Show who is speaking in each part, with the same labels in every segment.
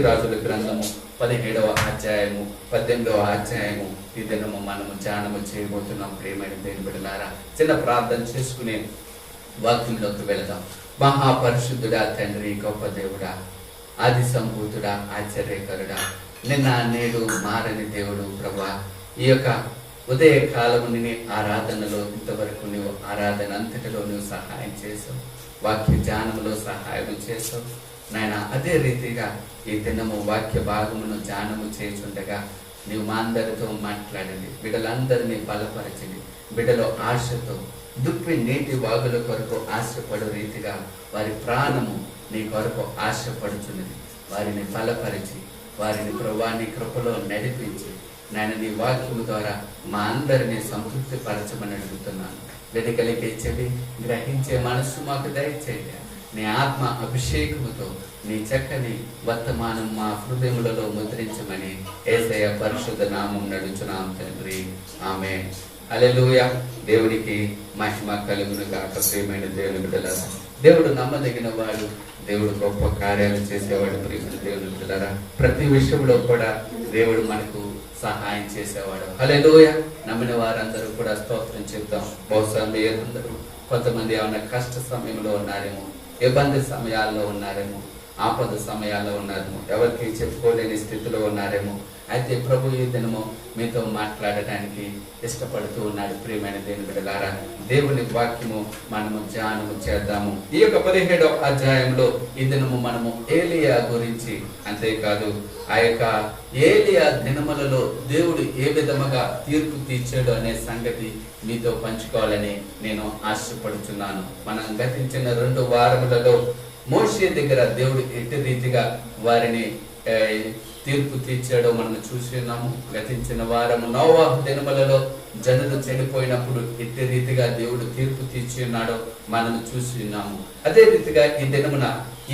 Speaker 1: రాజుల గ్రంథము 17వ అధ్యాయము 18వ అధ్యాయము ఈ దినము మనము ధ్యానము చేయబోతున్నాం. ప్రియమైన దేవుని బిడ్డలారా, చిన్న ప్రార్థన చేసుకునే వాక్యంలోకి వెళదాం. మహాపరిశుద్ధుడా తండ్రి, గొప్ప దేవుడా, ఆది సంభూతుడా, ఆశ్చర్యకరుడా, నిన్న నేడు మారని దేవుడు ప్రభువా, ఈ యొక్క ఉదయ కాలముని ఆరాధనలో ఇంతవరకు నువ్వు ఆరాధన అంతటిలో నువ్వు సహాయం చేసావు, వాక్య ధ్యానములో సహాయం చేసావు నాయన. అదే రీతిగా ఈ దినము వాక్య భాగమును ధ్యానము చేస్తుండగా నీవు మా అందరితో మాట్లాడండి. బిడ్డలందరినీ బలపరచండి. బిడ్డలో ఆశతో దుప్పి నీటి వాగుల కొరకు ఆశపడు రీతిగా వారి ప్రాణము నీ కొరకు ఆశపడుచున్నది. వారిని బలపరిచి వారిని ప్రభువా నీ కృపలో నడిపించి నాయన నీ వాక్యము ద్వారా మా అందరినీ సంతృప్తి పరచమని అడుగుతున్నాను. వెదకలిగే చెవి గ్రహించే మనస్సు మాకు దయచేయ. నీ ఆత్మ అభిషేకముతో నీ చక్కని వర్తమానం మా హృదయములలో ముద్రించమని యేసయ్య పరిశుద్ధ నామం నడుచున్నాం తండ్రి, ఆమేన్. హల్లెలూయా. దేవునికి మహిమ కలుగును గాక. ప్రియమైన దేవుని బిడ్డలారా, దేవుడు నమ్మదగిన వాడు, దేవుడు గొప్ప కార్యాలు చేసేవాడు. ప్రియమైన దేవుని బిడ్డలారా, ప్రతి విషయంలో కూడా దేవుడు మనకు సహాయం చేసేవాడు. హల్లెలూయా. నమ్మిన వారందరూ కూడా స్తోత్రం చెప్తాం. బహుశా మీరందరూ కొంతమంది ఏమైనా కష్ట సమయంలో ఉన్నారేమో, ఇబ్బంది సమయాల్లో ఉన్నారేమో, ఆపద సమయాల్లో ఉన్నారేమో, ఎవరికి చెప్పుకోలేని స్థితిలో ఉన్నారేమో. అయితే ప్రభు ఈ దినము మీతో మాట్లాడటానికి ఇష్టపడుతూ ఉన్నాడు. ప్రియమైన దేవుని బిడ్డలారా, దేవుని వాక్యము మనము ధ్యానము చేద్దాము. ఈ యొక్క 17వ అధ్యాయంలో ఈ దినము మనము ఏలియా గురించి, అంతేకాదు ఆ యొక్క ఏలియా దినములలో దేవుడు ఏ విధముగా తీర్పు తీర్చాడు అనే సంగతి మీతో పంచుకోవాలని నేను ఆశపడుచున్నాను. మనం గతించిన 2 వారములలో మోషే దగ్గర దేవుడు ఎట్టి రీతిగా వారిని తీర్పు తీర్చాడో మనం చూసి ఉన్నాము. గతించిన వారము నోవాహు దినములలో జనులు చనిపోయినప్పుడు ఎట్టి రీతిగా దేవుడు తీర్పు తీర్చి ఉన్నాడో మనం చూసి ఉన్నాము. అదే రీతిగా ఈ దినమున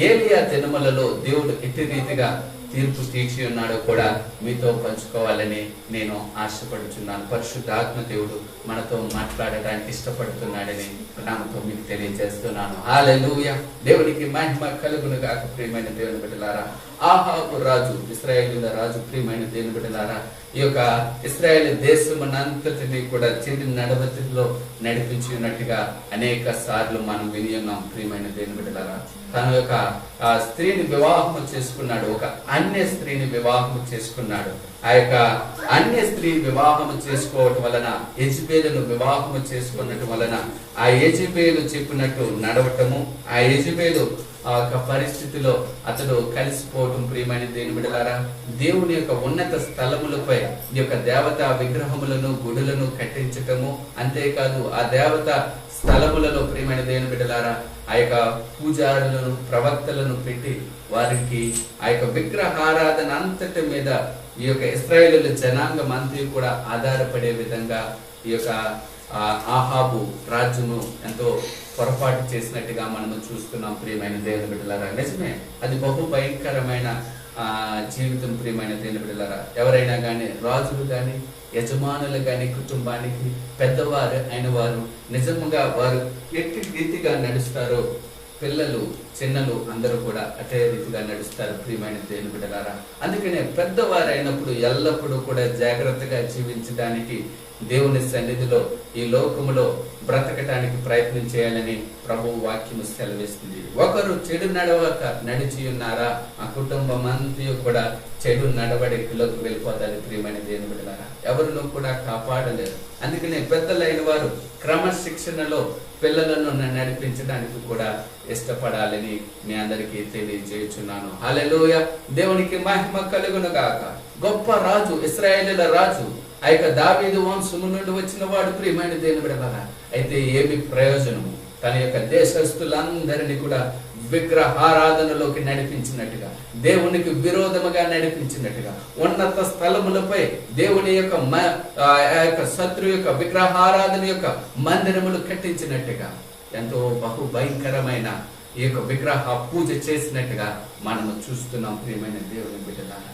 Speaker 1: ఏలియా దినములలో దేవుడు ఎట్టి రీతిగా తీర్పు తీర్చి ఉన్నాడో కూడా మీతో పంచుకోవాలని నేను ఆశపడుచున్నాను. పరిశుద్ధాత్మ దేవుడు మనతో మాట్లాడడానికి ఇష్టపడుతున్నాడని నామతో మీకు తెలియజేస్తున్నాను. హల్లెలూయా. దేవునికి మహిమ కలుగును గాక. ప్రియమైన దేవుని బిడ్డలారా, ఆహాబు రాజు, ఇశ్రాయేలుల రాజు, ప్రియమైన దేవుని బిడ్డలారా, ఈ యొక్క ఇశ్రాయేల్ దేశమునంతటిని కూడా చెడు నడవతిలో నడిపించి ఉన్నట్టుగా అనేక సార్లు మనం విని ఉన్నాం. ప్రియమైన దేవుని బిడ్డలారా, తన యొక్క స్త్రీని వివాహము చేసుకున్నాడు. ఒక అన్య స్త్రీని వివాహము చేసుకున్నాడు. ఆ యొక్క అన్య స్త్రీ వివాహము చేసుకోవటం వలన, యెజబేలును వివాహము చేసుకున్నట్టు వలన ఆ యెజబేలు చెప్పినట్టు నడవటము, ఆ యెజబేలు ఆ యొక్క పరిస్థితిలో అతడు కలిసిపోవటం. ప్రియమైన దేవుని బిడ్డలారా, దేవుని యొక్క ఉన్నత స్థలములపై ఈ యొక్క దేవతా విగ్రహములను గుడులను కట్టించటము, అంతేకాదు ఆ దేవతా స్థలములలో ప్రియమైన దేవుని బిడ్డలారా ఆ యొక్క పూజారులను ప్రవక్తలను పెట్టి వారికి ఆ యొక్క విగ్రహారాధన అంతటి మీద ఈ యొక్క ఇశ్రాయేలు జనాంగం అంతా కూడా ఆధారపడే విధంగా ఈ యొక్క ఆహాబు రాజ్యము ఎంతో పొరపాటు చేసినట్టుగా మనము చూస్తున్నాం. ప్రియమైన దేవుని బిడ్డలారా, నిజమే, అది బహు భయంకరమైన జీవితం. ప్రియమైన దేవుని బిడ్డలారా, ఎవరైనా కానీ, రాజులు కానీ, యజమానులు కానీ, కుటుంబానికి పెద్దవారు అయిన వారు నిజంగా వారు ఎట్టి రీతిగా నడుస్తారో పిల్లలు చిన్నలు అందరూ కూడా అదే రీతిగా నడుస్తారు. ప్రియమైన దేవుని బిడ్డలారా, అందుకనే పెద్దవారు అయినప్పుడు ఎల్లప్పుడూ కూడా జాగ్రత్తగా జీవించడానికి, దేవుని సన్నిధిలో ఈ లోకములో బ్రతకటానికి ప్రయత్నం చేయాలని ప్రభు వాక్యము సెలవిస్తుంది. ఒకరు చెడు నడవక నడిచి ఉన్నారా, ఆ కుటుంబం అంతా కూడా చెడు నడవడికలోకి వెళ్ళిపోతారు. ప్రియమైన దేవుని బిడ్డలారా, ఎవరినూ కూడా కాపాడలేరు. అందుకనే పెద్దలైన వారు క్రమశిక్షణలో పిల్లలను నడిపించడానికి కూడా ఇష్టపడాలని మీ అందరికీ తెలియజేయుచున్నాను. హల్లెలూయా. దేవునికి మహిమ కలుగును గాక. గొప్ప రాజు, ఇశ్రాయేలుల రాజు, ఆ యొక్క దావీదు వంశము నుండి వచ్చిన వాడు. ప్రియమైన దేవుని బిడ్డలారా, అయితే ఏమి ప్రయోజనము? తన యొక్క దేశస్తులందరినీ కూడా విగ్రహారాధనలోకి నడిపించినట్టుగా, దేవునికి విరోధముగా నడిపించినట్టుగా, ఉన్నత స్థలములపై దేవుని యొక్క శత్రు యొక్క విగ్రహారాధన యొక్క మందిరములు కట్టించినట్టుగా, ఎంతో బహు భయంకరమైన ఈ యొక్క విగ్రహ పూజ చేసినట్టుగా మనము చూస్తున్నాం. ప్రియమైన దేవుని బిడ్డలారా,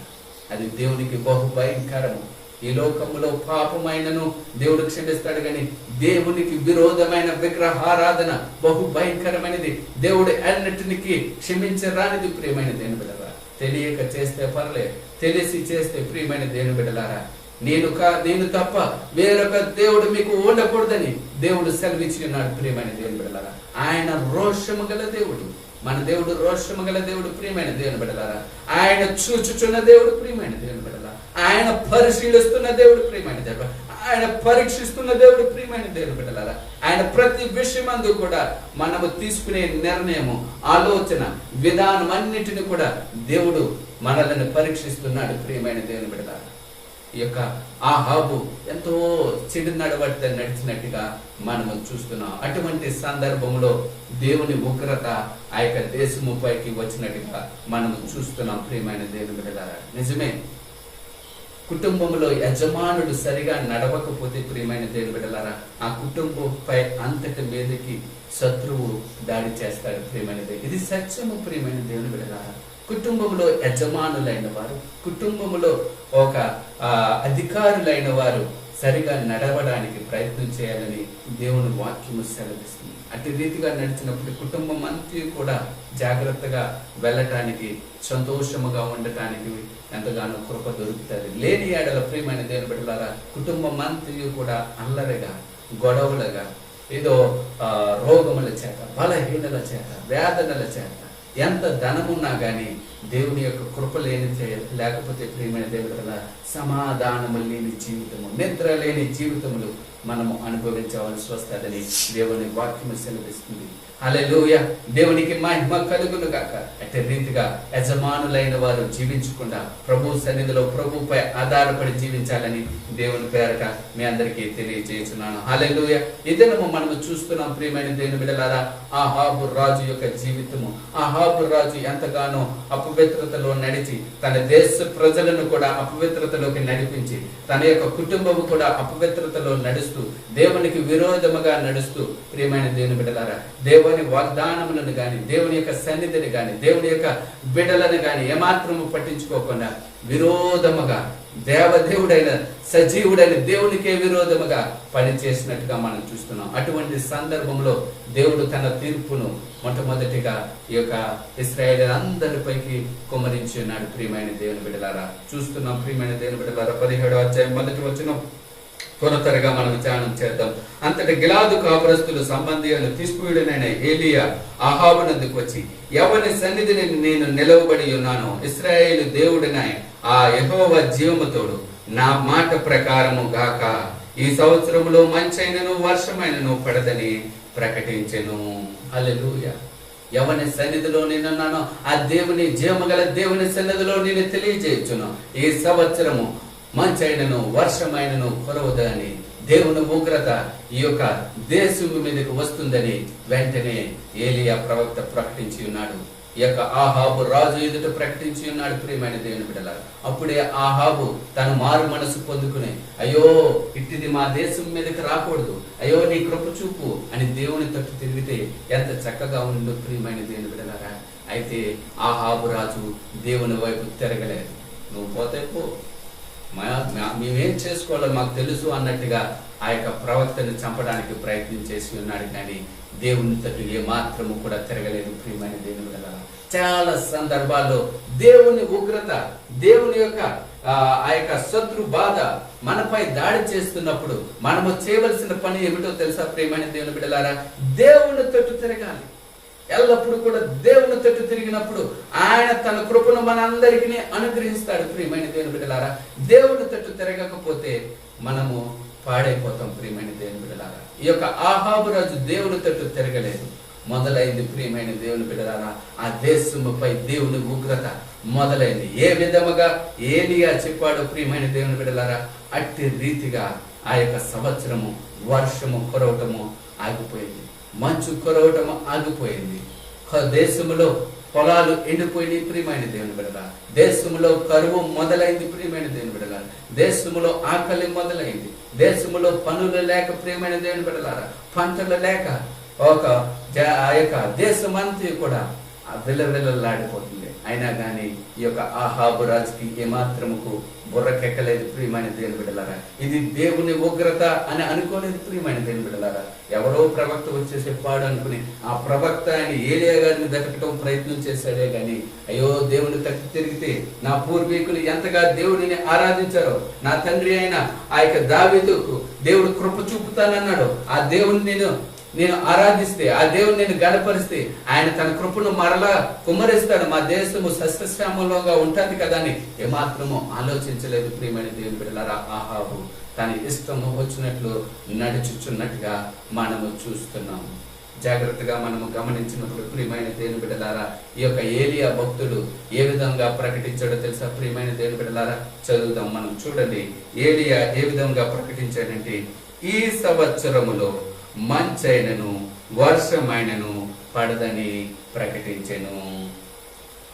Speaker 1: అది దేవునికి బహు భయంకరము. ఈ లోకములో పాపమైనను దేవుడు క్షమిస్తాడు, కానీ దేవునికి విరోధమైన విగ్రహారాధన బహు భయంకరమైనది. దేవుడు అన్నిటినికి క్షమించరానిది. ప్రియమైన దేవుని బిడ్డలారా, తెలియక చేస్తే పర్లేదు, తెలిసి చేస్తే ప్రియమైన దేవుని బిడ్డలారా నేను తప్ప వేరొక దేవుడు మీకు ఉండకూడదని దేవుడు సెలవిచ్చి ఉన్నాడు. ప్రియమైన దేవుని బిడ్డలారా ఆయన రోషము గల దేవుడు, మన దేవుడు రోషము గల దేవుడు. ప్రియమైన దేవుని బిడ్డలారా ఆయన చూచుచున్న దేవుడు. ప్రియమైన దేవుని బిడ్డలారా ఆయన పరిశీలిస్తున్న దేవుడు. ప్రియమైన దేవుడు ఆయన పరీక్షిస్తున్న దేవుడు. ప్రియమైన దేవుని బిడ్డలారా ఆయన ప్రతి విషయమందు కూడా మనము తీసుకునే నిర్ణయము, ఆలోచన విధానం అన్నిటిని కూడా దేవుడు మనల్ని పరీక్షిస్తున్నాడు. ప్రియమైన దేవుని బిడ్డలారా ఈ యొక్క ఆహాబు ఎంతో చెడు నడవడితో నడిచినట్టుగా మనము చూస్తున్నాం. అటువంటి సందర్భంలో దేవుని ఉగ్రత ఆ యొక్క దేశముపైకి వచ్చినట్టుగా మనము చూస్తున్నాం. ప్రియమైన దేవుని బిడ్డలారా నిజమే, కుటుంబంలో యజమానుడు సరిగా నడవకపోతే ప్రియమైన దేవుని బిడ్డలారా ఆ కుటుంబంపై అంతటి మీదకి శత్రువు దాడి చేస్తాడు. ప్రియమైన ఇది సత్యము. ప్రియమైన దేవుని బిడ్డలారా కుటుంబంలో యజమానులైన వారు, కుటుంబంలో ఒక అధికారులైన వారు సరిగా నడవడానికి ప్రయత్నం చేయాలని దేవుని వాక్యము సెలవిస్తుంది. అటు రీతిగా నడిచినప్పుడు కుటుంబం అంతా కూడా జాగ్రత్తగా వెళ్ళటానికి, సంతోషముగా ఉండటానికి ఎంతగానో కృప దొరుకుతుంది. లేని ఏడల ప్రియమైన దేవుని బిడ్డలారా కుటుంబం అంతా కూడా అల్లరిగా, గొడవలుగా, ఏదో రోగముల చేత, బలహీనల చేత, వేదనల చేత, ఎంత ధనమున్నా కానీ దేవుని యొక్క కృప లేకపోతే ప్రియమైన దేవుడు సమాధానము లేని జీవితము, నిద్ర లేని జీవితములు మనము అనుభవించవలసి వస్తుందని దేవుని వాక్యము సెలవిస్తుంది. హల్లెలూయా, దేవునికి మహిమ కలుగును గాక. అట్టి రీతిగా యజమానులైన వారు జీవించకుండా ప్రభు సన్నిధిలో ప్రభుపై ఆధారపడి జీవించాలని దేవుని పేరట మీ అందరికీ తెలియజేస్తున్నాను. హల్లెలూయా. ఇదనము మనము చూస్తున్నాం ప్రియమైన దేవుని బిడ్డలారా ఆహాబు రాజు యొక్క జీవితము. ఆహాబు రాజు ఎంతగానో అపవిత్రతలో నడిచి తన దేశ ప్రజలను కూడా అపవిత్రతలోకి నడిపించి తన యొక్క కుటుంబము కూడా అపవిత్రతలో నడుస్తూ దేవునికి విరోధముగా నడుస్తూ ప్రియమైన దేవుని బిడ్డలారా దేవుని వాగ్దానములను గాని, దేవుని యొక్క సన్నిధిని గాని, దేవుని యొక్క బిడ్డలను గాని ఏమాత్రము పట్టించుకోకుండా విరోధముగా దేవదేవుడైన సజీవుడైన దేవునికే విరోధముగా పనిచేసినట్టుగా మనం చూస్తున్నాం. అటువంటి సందర్భంలో దేవుడు తన తీర్పును మొట్టమొదటిగా ఈ యొక్క ఇశ్రాయేలు అందరిపైకి కుమ్మరించి ఉన్నాడు. ప్రియమైన దేవుని బిడ్డలారా చూస్తున్నాం. ప్రియమైన దేవుని బిడ్డలారా 17వ అధ్యాయం 1వ వచనం త్వరగా మనం విచారణ చేద్దాం. అంతటి గిలాదు కాపురస్తులు సంబంధి అయిన తిష్బీయుడైన ఏలియా అహాబునందుకు వచ్చి ఎవరి సన్నిధిని నేను నిలవబడి ఉన్నానో ఇశ్రాయేలు దేవుడిన ఆ యెహోవా జీవముతోడు నా మాట ప్రకారము గాక ఈ సంవత్సరములో మంచైనను వర్షమైనను పడదని ప్రకటించెను. హల్లెలూయా. ఎవరి సన్నిధిలో నేనున్నానో ఆ దేవుని జీవముగల దేవుని సన్నిధిలో నేను తెలియజేయుచును ఈ సంవత్సరము మంచైనను వర్షమైనను కురవదని, దేవుని ఉగ్రత ఈ యొక్క దేశము మీదకి వస్తుందని వెంటనే ఏలియా ప్రవక్త ప్రకటించి ఉన్నాడు. ఈ యొక్క ఆహాబు రాజు ఎదుట ప్రకటించి ఉన్నాడు. ప్రియమైన దేవుని బిడ్డలారా అప్పుడే ఆహాబు తను మారు మనసు పొందుకుని అయ్యో ఇట్టిది మా దేశం మీదకి రాకూడదు, అయ్యో నీ కృప చూపు అని దేవుని తట్టు తిరిగితే ఎంత చక్కగా ఉండు. ప్రియమైన దేవుని బిడ్డలారా అయితే ఆహాబు రాజు దేవుని వైపు తిరగలేదు. నువ్వు పోతే పో, మేమేం చేసుకోవాలో మాకు తెలుసు అన్నట్టుగా ఆ యొక్క ప్రవక్తను చంపడానికి ప్రయత్నం చేసి ఉన్నాడు. కానీ దేవుని తట్టు ఏ మాత్రము కూడా తిరగలేదు. ప్రియమైన దేవుని బిడ్డలారా చాలా సందర్భాల్లో దేవుని ఉగ్రత, దేవుని యొక్క ఆ యొక్క శత్రు బాధ మనపై దాడి చేస్తున్నప్పుడు మనము చేయవలసిన పని ఏమిటో తెలుసా? ప్రియమైన దేవుని బిడ్డలారా దేవుని తట్టు తిరగాలి. ఎల్లప్పుడు కూడా దేవుని తట్టు తిరిగినప్పుడు ఆయన తన కృపను మనందరికీ అనుగ్రహిస్తాడు. ప్రియమైన దేవుని బిడ్డలారా దేవుని తట్టు తిరగకపోతే మనము పాడైపోతాం. ప్రియమైన దేవుని బిడ్డలారా ఈ యొక్క ఆహాబు రాజు దేవుని తట్టు తిరగలేదు. మొదలైంది ప్రియమైన దేవుని బిడ్డలారా ఆ దేశముపై దేవుని ఉగ్రత మొదలైంది. ఏ విధముగా ఏలియా చెప్పాడు ప్రియమైన దేవుని బిడ్డలారా అట్టి రీతిగా ఆ యొక్క సంవత్సరము వర్షము కురవటము ఆగిపోయింది, మంచు కురవటము ఆగిపోయింది. దేశములో పొలాలు ఎండిపోయినాయి. ప్రియమైన దేవుని బిడ్డలారా దేశములో కరువు మొదలైంది. ప్రియమైన దేవుని బిడ్డలారా దేశములో ఆకలి మొదలైంది. దేశములో పనులు లేక ప్రియమైన దేవుని బిడ్డలారా పంటలు లేక ఆ యొక్క దేశమంతా కూడా విలవిలలాడిపోతుంది. అయినా కానీ ఈ యొక్క ఆహాబు రాజుకి ఏమాత్రముకు బుర్రకెక్కలేదు ప్రియమైన దేవుని బిడ్డలారా. ఇది దేవుని ఉగ్రత అని అనుకోలేదు ప్రియమైన దేవుని బిడ్డలారా. ఎవరో ప్రవక్త వచ్చి చెప్పాడు అనుకుని ఆ ప్రవక్త ఆయన ఏలియా గారిని దక్కటం ప్రయత్నం చేశాడే గాని, అయ్యో దేవుని తట్టు తిరిగితే నా పూర్వీకులు ఎంతగా దేవుడిని ఆరాధించారో, నా తండ్రి అయిన ఆ యొక్క దావీదుకు దేవుడు కృప చూపుతానన్నాడు. ఆ దేవుని నేను ఆరాధిస్తే, ఆ దేవుని నేను గణపరిస్తే ఆయన తన కృపను మరలా కుమ్మరిస్తాడు, మా దేశము సస్యశ్యామలంగా ఉంటుంది కదా అని ఏమాత్రమో ఆలోచించలేదు ప్రియమైన దేవుని బిడ్డలారా. ఆహాబు తన ఇష్టము వచ్చినట్లు నడుచుచున్నట్టుగా మనము చూస్తున్నాము. జాగ్రత్తగా మనము గమనించినప్పుడు ప్రియమైన దేవుని బిడ్డలారా, ఈ యొక్క ఏలియా భక్తుడు ఏ విధంగా ప్రకటించాడో తెలుసా ప్రియమైన దేవుని బిడ్డలారా? చదువుదాం మనం. చూడండి, ఏలియా ఏ విధంగా ప్రకటించాడంటే, ఈ సంవత్సరములో మంచైనను వర్షమైనను పడదని ప్రకటించెను.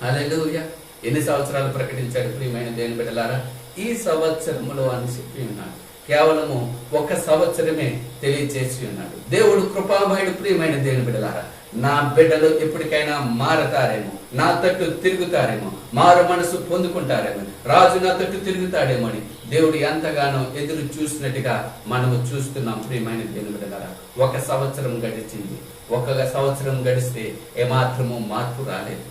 Speaker 1: హల్లెలూయా. ఎన్ని సంవత్సరాలు ప్రకటించాడు ప్రియమైన దేవుని బిడ్డలారా? ఈ సంవత్సరములో అని చెప్పి ఉన్నాడు. కేవలము ఒక సంవత్సరమే తెలియచేసి ఉన్నాడు. దేవుడు కృపామయుడు ప్రియమైన దేవుని బిడ్డలారా. నా బిడ్డలు ఎప్పటికైనా మారతారేమో, నా తట్టు తిరుగుతారేమో, మారు మనసు పొందుకుంటారేమో, రాజు నా తట్టు తిరుగుతాడేమో అని దేవుడు ఎంతగానో ఎదురు చూసినట్టుగా మనము చూస్తున్నాం ప్రియమైన దేవుని బిడ్డలారా. ఒక సంవత్సరం గడిచింది. ఒక సంవత్సరం గడిస్తే ఏమాత్రము మార్పు రాలేదు.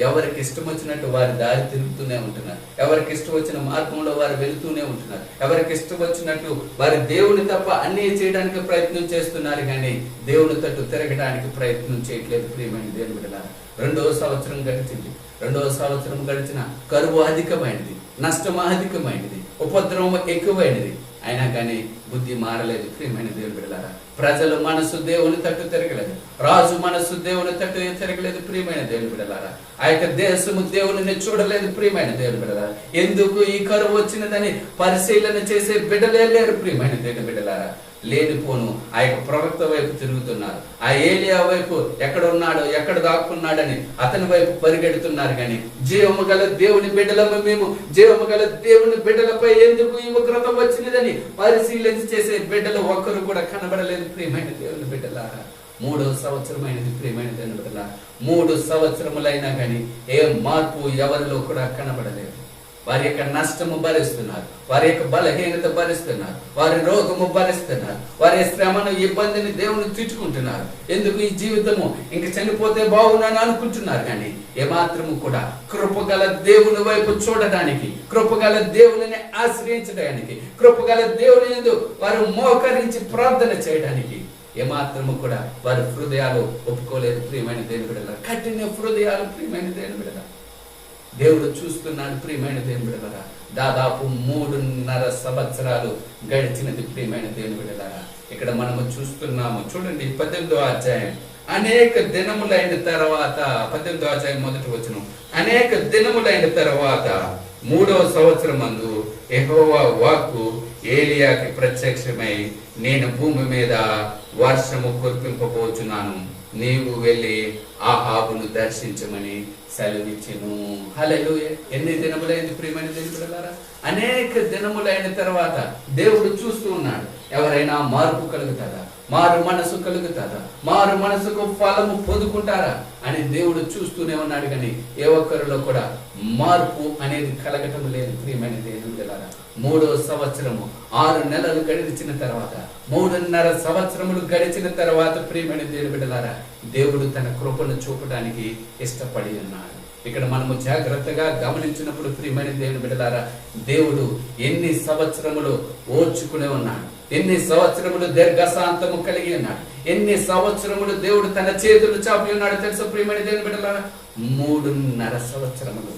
Speaker 1: ఎవరికి ఇష్టం వచ్చినట్టు వారి దారి తిరుగుతూనే ఉంటున్నారు. ఎవరికి ఇష్టం వచ్చిన మార్గంలో వారు వెళుతూనే ఉంటున్నారు. ఎవరికి ఇష్టం వచ్చినట్టు వారి దేవుని తప్ప అన్నీ చేయడానికి ప్రయత్నం చేస్తున్నారు, కానీ దేవుని తట్టు తిరగడానికి ప్రయత్నం చేయట్లేదు ప్రియమైన దేవుని బిడ్డలారా. 2వ సంవత్సరం గడిచింది. 2వ సంవత్సరం గడిచిన కరువు అధికమైనది, నష్టం అధికమైనది, ఉపద్రవం ఎక్కువైనది. అయినా కానీ బుద్ధి మారలేదు ప్రియమైన దేవుని బిడ్డలారా. ప్రజల మనసు దేవుని తట్టు తిరగలేదు, రాజు మనసు దేవుని తట్టు తిరగలేదు ప్రియమైన దేవుని బిడ్డలారా. ఆ యొక్క దేశము దేవుని చూడలేదు ప్రియమైన దేవుని బిడ్డలారా. ఎందుకు ఈ కరువు వచ్చినదని పరిశీలన చేసే బిడ్డలే లేరు ప్రియమైన దేవుని బిడ్డలారా. లేనిపోను ఆ యొక్క ప్రవక్త వైపు తిరుగుతున్నారు. ఆ ఏలియా వైపు ఎక్కడ ఉన్నాడో, ఎక్కడ దాక్కున్నాడని అతని వైపు పరిగెడుతున్నారు. కానీ జీవము గల దేవుని బిడ్డలము మేము, జీవము గల దేవుని బిడ్డలపై ఎందుకు ఈ ఉగ్రత వచ్చినదని పరిశీలన చేసే బిడ్డలు ఒక్కరు కూడా కనబడలేదు ప్రియమైన దేవుని బిడ్డలారా. 3వ సంవత్సరమైనది ప్రియమైన దేవుని బిడ్డలారా. 3 సంవత్సరములైనా కానీ ఏ మార్పు ఎవరిలో కూడా కనబడలేదు. వారి యొక్క నష్టము భరిస్తున్నారు, వారి యొక్క బలహీనత భరిస్తున్నారు, వారి రోగము భరిస్తున్నారు, వారి శ్రమను ఇబ్బందిని దేవుని తీర్చుకుంటున్నారు. ఎందుకు ఈ జీవితము ఇంక చనిపోతే బాగున్నాను అనుకుంటున్నారు, కానీ ఏమాత్రము కూడా కృపగల దేవుని వైపు చూడడానికి, కృపగల దేవుని ఆశ్రయించడానికి, కృపగల దేవుని యందు వారు మోకరించి ప్రార్థన చేయడానికి ఏమాత్రము కూడా వారి హృదయాలు ఒప్పుకోలేదు ప్రియమైన దేవుని బిడ్డలారా. కఠిన హృదయాలు ప్రియమైన దేవుని బిడ్డలారా. దేవుడు చూస్తున్నాడు ప్రియమైన దేవుని బిడ్డలారా. దాదాపు 3.5 సంవత్సరాలు గడిచినది ప్రియమైన దేవుని బిడ్డలారా. ఇక్కడ మనము చూస్తున్నాము. చూడండి 18వ అధ్యాయం. అనేక దినములైన తర్వాత, 18వ అధ్యాయం 1వ వచనం. అనేక దినములైన తర్వాత 3వ సంవత్సరమందు యెహోవా వాక్కు ఏలియాకి ప్రత్యక్షమై, నేను భూమి మీద వర్షము కురిపింపబోచున్నాను, నీవు వెళ్ళి ఆహాబును దర్శించమని సెలవిచ్చెను. హల్లెలూయా. ఎన్ని దినములైంది ప్రియమైన దేవుని బిడ్డలారా? అనేక దినములైన తర్వాత దేవుడు చూస్తూ ఉన్నాడు. ఎవరైనా మార్పు కలుగుతారా, మారు మనసు కలుగుతారా, మారు మనసుకు ఫలము పొందుకుంటారా అని దేవుడు చూస్తూనే ఉన్నాడు. కానీ ఏ ఒక్కరిలో కూడా మార్పు అనేది కలగటం లేదు ప్రియమైన దేవుని బిడ్డలారా. 3వ సంవత్సరము 6 నెలలు గడిచిన తర్వాత, 3.5 సంవత్సరములు గడిచిన తర్వాత ప్రియమైన దేవుని బిడ్డలారా, దేవుడు తన కృపను చూపడానికి ఇష్టపడి ఉన్నాడు. ఇక్కడ మనము జాగ్రత్తగా గమనించినప్పుడు ప్రియమైన దేవుని బిడ్డలారా, దేవుడు ఎన్ని సంవత్సరములు ఓర్చుకునే ఉన్నాడు, ఎన్ని సంవత్సరములు దీర్ఘశాంతము కలిగి ఉన్నాడు, ఎన్ని సంవత్సరములు దేవుడు తన చేతులు చాపి ఉన్నాడు తెలుసా ప్రియమైన దేవుని బిడ్డలారా? 3.5 సంవత్సరములు.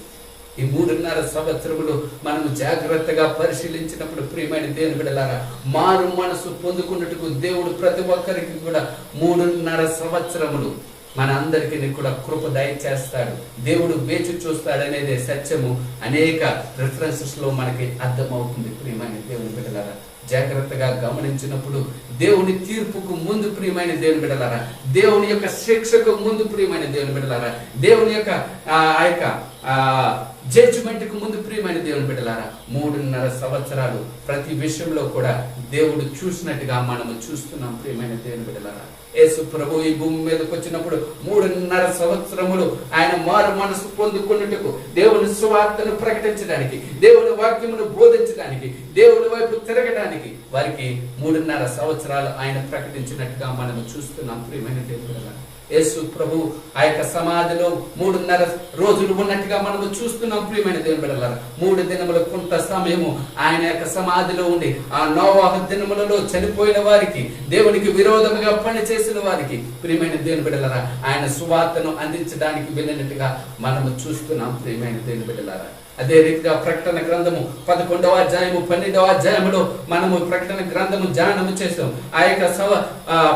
Speaker 1: ఈ 3.5 సంవత్సరములు మనము జాగ్రత్తగా పరిశీలించినప్పుడు ప్రియమైన దేవుని బిడ్డలారా, మారు మనసు పొందుకున్నట్టుకు దేవుడు ప్రతి ఒక్కరికి కూడా 3.5 సంవత్సరములు మన అందరికీ కూడా కృప దయచేస్తాడు. దేవుడు వేచి చూస్తాడు అనేది సత్యము అనేక రిఫరెన్సెస్ లో మనకి అర్థమవుతుంది ప్రియమైన దేవుని బిడ్డలారా. జాగ్రత్తగా గమనించినప్పుడు దేవుని తీర్పుకు ముందు ప్రియమైన దేవుని బిడ్డలారా, దేవుని యొక్క శిక్షకు ముందు ప్రియమైన దేవుని బిడ్డలారా, దేవుని యొక్క ఆ యొక్క జడ్జిమెంట్ కు ముందు ప్రియమైన దేవుని బిడ్డలారా 3.5 సంవత్సరాలు ప్రతి విషయంలో కూడా దేవుడు చూసినట్టుగా మనము చూస్తున్నాం ప్రియమైన దేవుని బిడ్డలారా. యేసు ప్రభు ఈ భూమి మీదకి వచ్చినప్పుడు 3.5 సంవత్సరములు ఆయన మారు మనసు పొందుకున్నట్టుకు, దేవుని సువార్తను ప్రకటించడానికి, దేవుని వాక్యమును బోధించడానికి, దేవుని వైపు తిరగడానికి వారికి 3.5 సంవత్సరాలు ఆయన ప్రకటించినట్టుగా మనము చూస్తున్నాం ప్రియమైన దేవుని బిడ్డలారా. యేసు ప్రభు ఆ యొక్క సమాధిలో 3.5 రోజులు ఉన్నట్టుగా మనము చూస్తున్నాం ప్రియమైన దేవుని బిడ్డలారా. 3 దినముల కొంత సమయము ఆయన యొక్క సమాధిలో ఉండి ఆ నోవాహు దినములలో చనిపోయిన వారికి, దేవునికి విరోధముగా పనిచేసిన వారికి ప్రియమైన దేవుని బిడ్డలారా ఆయన సువార్తను అందించడానికి వెళ్ళినట్టుగా మనము చూస్తున్నాం ప్రియమైన దేవుని బిడ్డలారా. అదే రీతిగా ప్రకటన గ్రంథము 11వ అధ్యాయము 12వ అధ్యాయములో మనము ప్రకటన గ్రంథము ధ్యానము చేస్తాం. ఆ యొక్క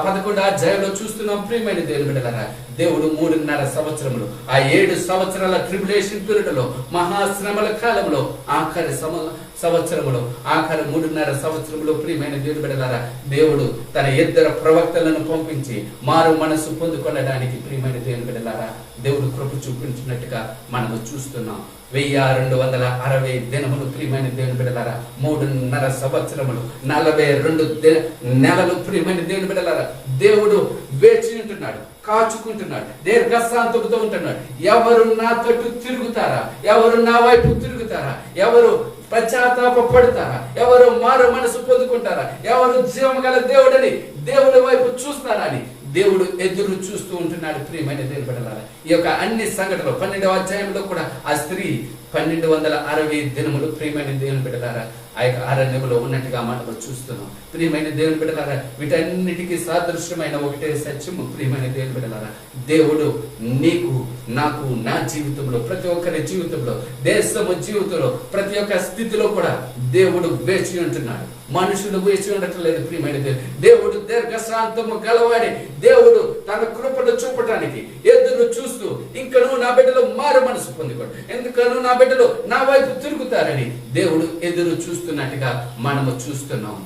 Speaker 1: 11వ అధ్యాయంలో చూస్తున్నాం ప్రియమైన దేవుని బిడ్డలారా. దేవుడు 3.5 సంవత్సరములు, ఆ 7 సంవత్సరాల ట్రిబులేషన్ పీరియడ్ లో, మహాశ్రమల కాలంలో, ఆఖరి సంవత్సరములో, ఆఖరి 3.5 సంవత్సరములో ప్రియమైన దేవుని బిడ్డలారా దేవుడు తన 2 ప్రవక్తలను పంపించి మారు మనసు పొందుకొనడానికి ప్రియమైన దేవుని బిడ్డలారా దేవుడు కృప చూపించినట్టుగా మనము చూస్తున్నాం. 1260 దినములు ప్రియమైన దేవుని బిడ్డలారా, 3.5 సంవత్సరములు, 42 నెలలు ప్రియమైన దేవుని బిడ్డలారా దేవుడు వేచి ఉంటున్నాడు, కాచుకుంటున్నాడు, దీర్ఘశాంతుడితో ఉంటున్నాడు. ఎవరు నా తట్టు తిరుగుతారా, ఎవరు నా వైపు తిరుగుతారా, ఎవరు పశ్చాత్తాప పడతారా, ఎవరు మారు మనసు పొందుకుంటారా, ఎవరు జీవం గల దేవుడని దేవుడి వైపు చూస్తారా అని దేవుడు ఎదురు చూస్తూ ఉంటున్నాడు ప్రియమైన దేవుని బిడ్డలారా. ఈ యొక్క అన్ని సంఘటనలు 12వ అధ్యాయంలో కూడా ఆ స్త్రీ 1260 దినములు ప్రియమైన దేవుని బిడ్డలారా ఆ యొక్క అరణ్యములో ఉన్నట్టుగా మనము చూస్తున్నాం ప్రియమైన దేవుని బిడ్డలారా. వీటన్నిటికీ సాదృశ్యమైన ఒకటే సత్యము ప్రియమైన దేవుని బిడ్డలారా, దేవుడు నీకు, నాకు, నా జీవితంలో, ప్రతి ఒక్కరి జీవితంలో, దేశము జీవితంలో, ప్రతి ఒక్క స్థితిలో కూడా దేవుడు వేచి ఉంటున్నాడు. మనుషులు వేచి ఉండటం లేదు ప్రియమైన దేవుడు దీర్ఘశాంతము గలవాడి దేవుడు తన కృపను చూపటానికి ఎదురు చూస్తూ, ఇంకను నా బిడ్డలు మారు మనసు పొందుకోండి, ఎందుకను నా బిడ్డలు నా వైపు తిరుగుతారని దేవుడు ఎదురు చూస్తున్నట్టుగా మనము చూస్తున్నాము.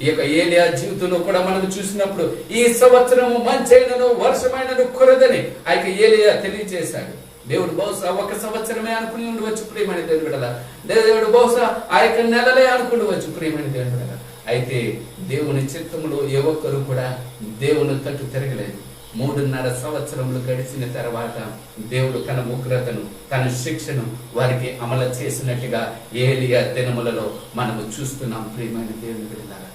Speaker 1: ఈ యొక్క ఏలియా జీవితంలో కూడా మనం చూసినప్పుడు ఈ సంవత్సరము మంచైనను వర్షమైనను కురదని ఆ యొక్క ఏలియా తెలియజేశాడు. దేవుడు బహుశా 1 సంవత్సరమే అనుకుని ఉండవచ్చు ప్రియమైన దేవుని బిడ్డలారా, దేవుడు బహుశా ఆ యొక్క నెలలే అనుకుండవచ్చు ప్రియమైన దేవుని బిడ్డలారా. అయితే దేవుని చిత్తములో ఏ ఒక్కరు కూడా దేవుని తట్టు తిరగలేదు. 3.5 సంవత్సరములు గడిచిన తర్వాత దేవుడు తన ఉగ్రతను, తన శిక్షను వారికి అమలు చేసినట్టుగా ఏలియా దినములలో మనము చూస్తున్నాం ప్రియమైన దేవుని బిడ్డలారా.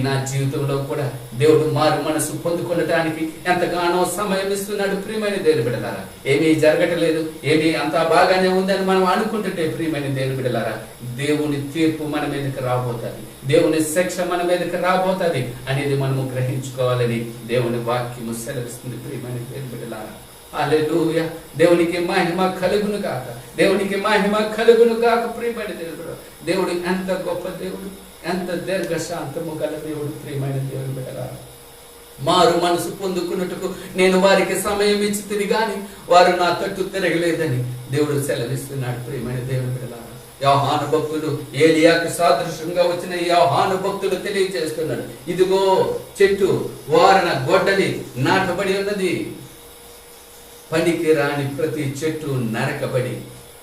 Speaker 1: నా జీవితంలో కూడా దేవుడు మారు మనసు పొందుకొనటానికి ఎంతగానో సమయం ఇస్తున్నాడు ప్రియమైన దేవుని బిడ్డలారా. ఏమీ జరగటలేదు, ఏమీ అంతా బాగానే ఉందని మనం అనుకుంటుంటే ప్రియమైన దేవుని బిడ్డలారా దేవుని తీర్పు మన మీదకి రాబోతుంది, దేవుని శిక్ష మన మీదకి రాబోతుంది అనేది మనము గ్రహించుకోవాలని దేవుని వాక్యము సెలవిస్తుంది ప్రియమైన దేవుని బిడ్డలారా. హల్లెలూయా. దేవునికి మహిమ కలుగును గాక, దేవునికి మహిమ కలుగును గాక ప్రియమైన దేవుడు. దేవుడు ఎంత గొప్ప దేవుడు, ఎంత దీర్ఘశాంతము గల దేవుడు ప్రియమైన దేవుని బిడ్డలారా. మారు మనసు పొందుకున్నట్టుకు నేను వారికి సమయం ఇచ్చి తిరిగాని వారు నా తట్టు తిరగలేదని దేవుడు సెలవిస్తున్నాడు ప్రియమైన దేవుని బిడ్డలారా. యోహాను భక్తుడు, ఏలియాకు సాదృశ్యంగా వచ్చిన యోహాను భక్తుడు తెలియజేస్తున్నాడు, ఇదిగో చెట్టు వారన గొడ్డలి నాటబడి ఉన్నది, పనికి రాని ప్రతి చెట్టు నరకబడి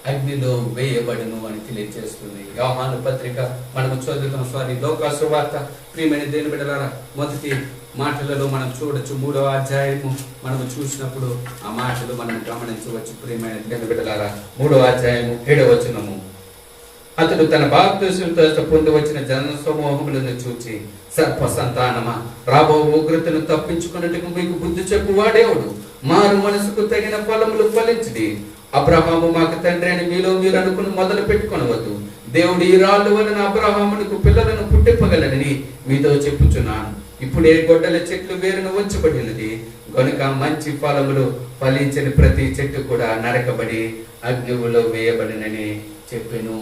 Speaker 1: అగ్నిలో వేయబడును అని తెలియజేస్తుంది. యోహాను పత్రిక మనము చదువుతాం, లోకా సువార్త ప్రియమైన దేవుని బిడ్డలారా మొదటి మాటలలో మనం చూడొచ్చు. 3వ అధ్యాయము మనము చూసినప్పుడు ఆ మాటలు మనం గమనించవచ్చు ప్రియమైన దేవుని బిడ్డలారా. 3వ అధ్యాయము 7వ వచనము, అతడు తన బాప్తిస్మము పొంది వచ్చిన జన సమూహములను చూచి, సర్ప సంతానమా, రాబో ఉగ్రతను తప్పించుకున్నట్టుకు మీకు బుద్ధి చెప్పువాడేవుడు, మారు మనసుకు తగిన ఫలములు ఫలించుడి. అబ్రహాము మాకు తండ్రి అని మీలో మీరు అనుకుని మొదలు పెట్టుకొనవద్దు. దేవుడు ఈ రాళ్ళు వలన అబ్రహామునకు పిల్లలను పుట్టింపగలనని మీతో చెప్పుచున్నాను. ఇప్పుడే గొడ్డల చెట్లు వేరును ఉంచబడినది గనుక మంచి ఫలములు ఫలించని ప్రతి చెట్టు కూడా నరకబడి అగ్నిలో వేయబడినని చెప్పెను.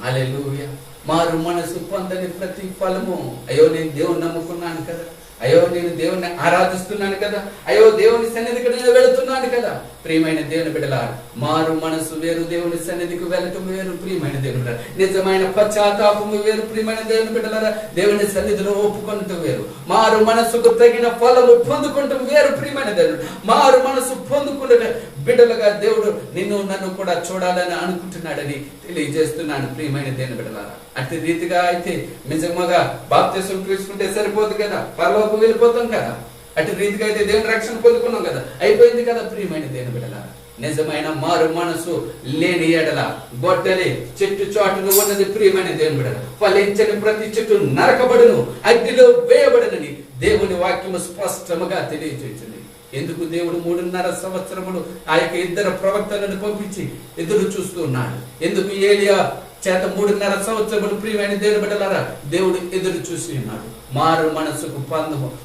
Speaker 1: హల్లెలూయా. మారు మనసు పొందని ప్రతి ఫలము, అయ్యో నేను దేవుని నమ్ముకున్నాను కదా, అయ్యో నేను దేవుణ్ణి ఆరాధిస్తున్నాను కదా, అయ్యో దేవుని సన్నిధికి నేను వెళుతున్నాను కదా, ప్రియమైన దేవుని బిడ్డలారా, మారు మనసు వేరు, దేవుని సన్నిధికి వెళ్ళటం వేరు ప్రియమైన దేవుని బిడ్డలారా. నిజమైన పశ్చాత్తాపము వేరు ప్రియమైన దేవుని బిడ్డలారా. దేవుని సన్నిధిలో ఒప్పుకొనటం వేరు. మారు మనసుకు తగిన ఫలము పొందుకుంటాం వేరు ప్రియమైన దేవుడు. మారు మనసు పొందుకున్న బిడ్డలుగా దేవుడు నిన్ను నన్ను కూడా చూడాలని అనుకుంటున్నాడని తెలియజేస్తున్నాను ప్రియమైన దేవుని బిడ్డలారా. అట్టి రీతిగా అయితే నిజంగా బాప్తిసం తీసుకుంటే సరిపోదు కదా, పరలోకం వెళ్ళిపోతాం కదా. అటు రీతిగా అయితే దేవుని రక్షణ పొందుకున్నాం కదా, అయిపోయింది కదా ప్రియమైన దేవుని బిడ్డలారా. నిజమైన మారు మనసు లేని ఎడల గొడ్డలి చెట్టు చాటును ఉన్నది ప్రియమైన దేవుని బిడ్డలారా. ఫలించని ప్రతి చెట్టు నరకబడును, అగ్నిలో వేయబడనని దేవుని వాక్యము స్పష్టముగా తెలియజేస్తుంది. ఎందుకు దేవుడు 3.5 సంవత్సరములు ఆ యొక్క ఇద్దరు ప్రవక్తలను పంపించి ఎదురు చూస్తూ ఉన్నాడు? ఎందుకు ఏలియా చేత 3.5 సంవత్సరములు ప్రియమైన దేవుని బిడ్డలారా దేవుడు ఎదురు చూసి ఉన్నాడు? మారు మనసుకు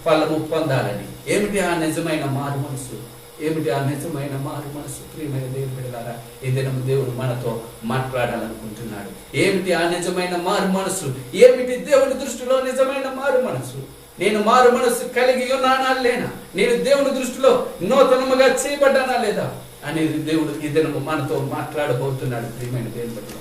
Speaker 1: ఫలము పొందాలని. ఏమిటి ఆ నిజమైన మారు మనసు? ఏమిటి ఆ నిజమైన మారు మనసు ప్రియమైన దేవుని బిడ్డలారా? ఈ దినం దేవుడు మనతో మాట్లాడాలనుకుంటున్నాడు. ఏమిటి ఆ నిజమైన మారు మనసు? ఏమిటి దేవుని దృష్టిలో నిజమైన మారు మనసు? నేను మారు మనసు కలిగి ఉన్నానా లేనా? నేను దేవుని దృష్టిలో నూతనముగా చేయబడ్డానా లేదా అనేది దేవుడు ఈ దినము మనతో మాట్లాడబోతున్నాడు ప్రియమైన దేవుని బిడ్డలారా.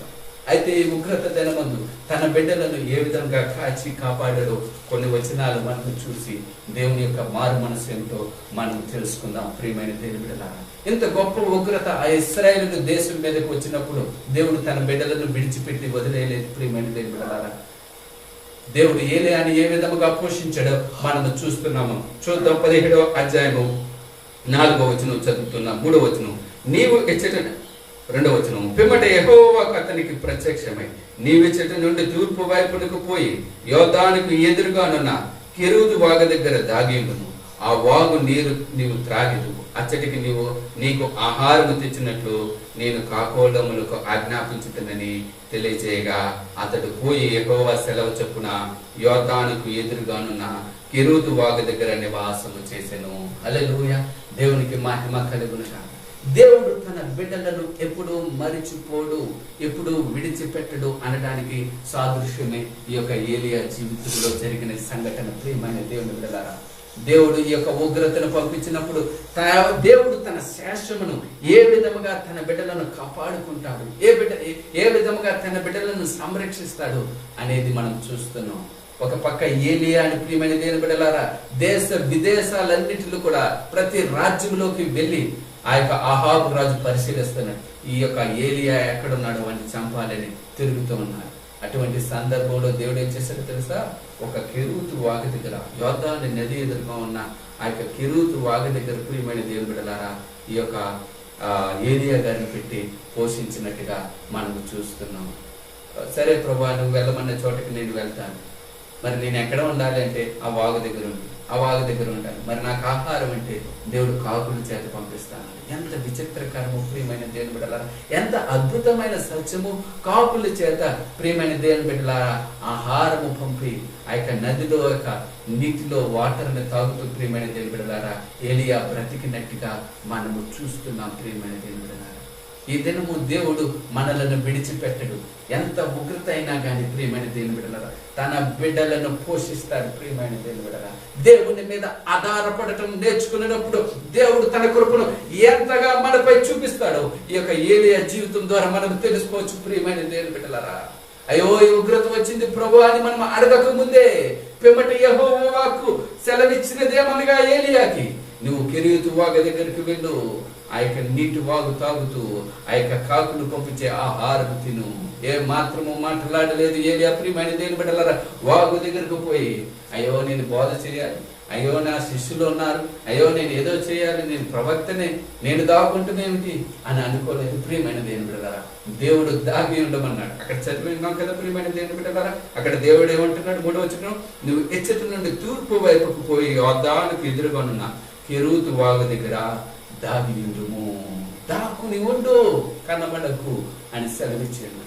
Speaker 1: అయితే ఈ ఉగ్రత దినమందు తన బిడ్డలను ఏ విధంగా కాచి కాపాడారో కొన్ని వచనాలు మనం చూసి దేవుని యొక్క మారు మనసు ఏమిటో మనం తెలుసుకుందాం ప్రియమైన దేవుని బిడ్డలారా. ఇంత గొప్ప ఉగ్రత ఆ ఇశ్రాయేలు దేశం మీదకి వచ్చినప్పుడు దేవుడు తన బిడ్డలను విడిచిపెట్టి వదిలేయలేదు ప్రియమైన దేవుని బిడ్డలారా. దేవుడు ఏలియాని ఏ విధముగా పోషించాడో మనము చూస్తున్నాము. చూద్దాం 17వ అధ్యాయము 4వ వచనం చదువుతున్నాం. 3వ వచనం, నీవు ఎచ్చట 2వ వచనం, పిమ్మట యెహోవాకు అతనికి ప్రత్యక్షమై నీవెచ్చట నుండి తూర్పు వైపునకు పోయి యోర్దానుకు ఎదురుగానున్న కెరూదు వాగు దగ్గర దాగియుండుము. ఆ వాగు నీరు నీవు త్రాగిదువు. అచ్చటికి నీకు ఆహారము తెచ్చినట్లు నేను కాకోలములకు ఆజ్ఞాపించుతునని తెలియజేయగా అతడు పోయి యెహోవా సెలవు చొప్పున యోర్దానుకు ఎదురుగానున్న కెరూదు వాగు దగ్గర నివాసము చేసెను. హల్లెలూయా, దేవునికి మహిమ కలుగునుగాక. దేవుడు తన బిడ్డలను ఎప్పుడు మరిచిపోడు, ఎప్పుడు విడిచిపెట్టడు అనడానికి సాదృశ్యమే ఈ యొక్క ఏలియా జీవితంలో జరిగిన సంఘటన ప్రియమైన దేవుని బిడ్డలారా. దేవుడు ఈ యొక్క ఉగ్రతను పంపించినప్పుడు దేవుడు తన శేషమును ఏ విధముగా తన బిడ్డలను కాపాడుకుంటాడు, ఏ విధముగా తన బిడ్డలను సంరక్షిస్తాడు అనేది మనం చూస్తున్నాం. ఒక పక్క ఏలియా అని ప్రియమైన దేవుని బిడ్డలారా దేశ విదేశాలన్నిటిలో కూడా ప్రతి రాజ్యంలోకి వెళ్ళి ఆ యొక్క అహాబు రాజు పరిశీలిస్తున్నాడు. ఈ యొక్క ఏలియా ఎక్కడున్నాడు అని చంపాలని తిరుగుతూ ఉన్నాడు. అటువంటి సందర్భంలో దేవుడు ఏం చేశాడో తెలుసా? ఒక కెరూతు వాగు దగ్గర, యోర్దాను నది ఎదురుగా ఉన్న ఆ యొక్క కెరూతు వాగు దగ్గర ప్రియమైన దేవుని బిడ్డలారా ఈ యొక్క ఏలియా గారిని పెట్టి పోషించినట్టుగా మనం చూస్తున్నాం. సరే ప్రభువా, నువ్వు వెళ్ళమన్న చోటకి నేను వెళ్తాను. మరి నేను ఎక్కడ ఉండాలి అంటే ఆ వాగు దగ్గర ఉండి ఆ వాగు దగ్గర ఉండాలి. మరి నాకు ఆహారం అంటే దేవుడు కాకుల చేత పంపిస్తాను. ఎంత విచిత్రకరము ప్రియమైన దేవుని బిడ్డలారా, ఎంత అద్భుతమైన సత్యము! కాకుల చేత ప్రియమైన దేవుని బిడ్డలారా ఆహారము పంపి ఆ యొక్క నదిలో యొక్క నీటిలో వాటర్ని తాగుతూ ప్రియమైన దేవుని బిడ్డలారా ఏలియా బ్రతికినట్టుగా మనము చూస్తున్నాం ప్రియమైన దేవుని బిడ్డలారా. ఈ దినము దేవుడు మనలను విడిచిపెట్టడు. ఎంత ఉగ్రత అయినా కానీ ప్రియమైన దేవుని బిడ్డలారా తన బిడ్డలను పోషిస్తాడు ప్రియమైన దేవుని బిడ్డలారా. దేవుని మీద ఆధారపడటం నేర్చుకున్నప్పుడు దేవుడు తన కృపను ఎంతగా మనపై చూపిస్తాడో ఈ యొక్క ఏలియా జీవితం ద్వారా మనం తెలుసుకోవచ్చు ప్రియమైన దేవుని బిడ్డలారా. అయ్యో ఈ ఉగ్రత వచ్చింది ప్రభు అని మనం అడగక ముందే పిమ్మట యెహోవాకు సెలవిచ్చినదేమనగా ఏలియాకి, నువ్వు కెరూతు వాగు దగ్గరికి వెళ్ళు, ఆ యొక్క నీటి వాగు తాగుతూ ఆ యొక్క కాకులు పంపించే ఆహారం తిను. ఏ మాత్రము మాట్లాడలేదు ఏలియా ప్రియమైన దేవుని బిడ్డలారా. వాగు దగ్గరకు పోయి అయ్యో నేను బోధ చేయాలి, అయ్యో నా శిష్యులు ఉన్నారు, అయ్యో నేను ఏదో చేయాలి, నేను ప్రవక్తనే, నేను దాక్కుంటునేమిటి అని అనుకోలేదు ప్రియమైన దేవుని బిడ్డలారా. దేవుడు దాగి ఉండమన్నాడు. అక్కడ చదివినాం కదా ప్రియమైన దేవుని బిడ్డలారా. అక్కడ దేవుడు ఏమంటున్నాడు? 3వ వచనం, నువ్వు ఎచ్చటి నుండి తూర్పు వైపుకు పోయి యోర్దానుకు ఎదురుగానున్న కెరూతు వాగు దగ్గర దాగి ఉండుము. దాక్కుని ఉండు, కనబడకు అని సెలవిచ్చాడు.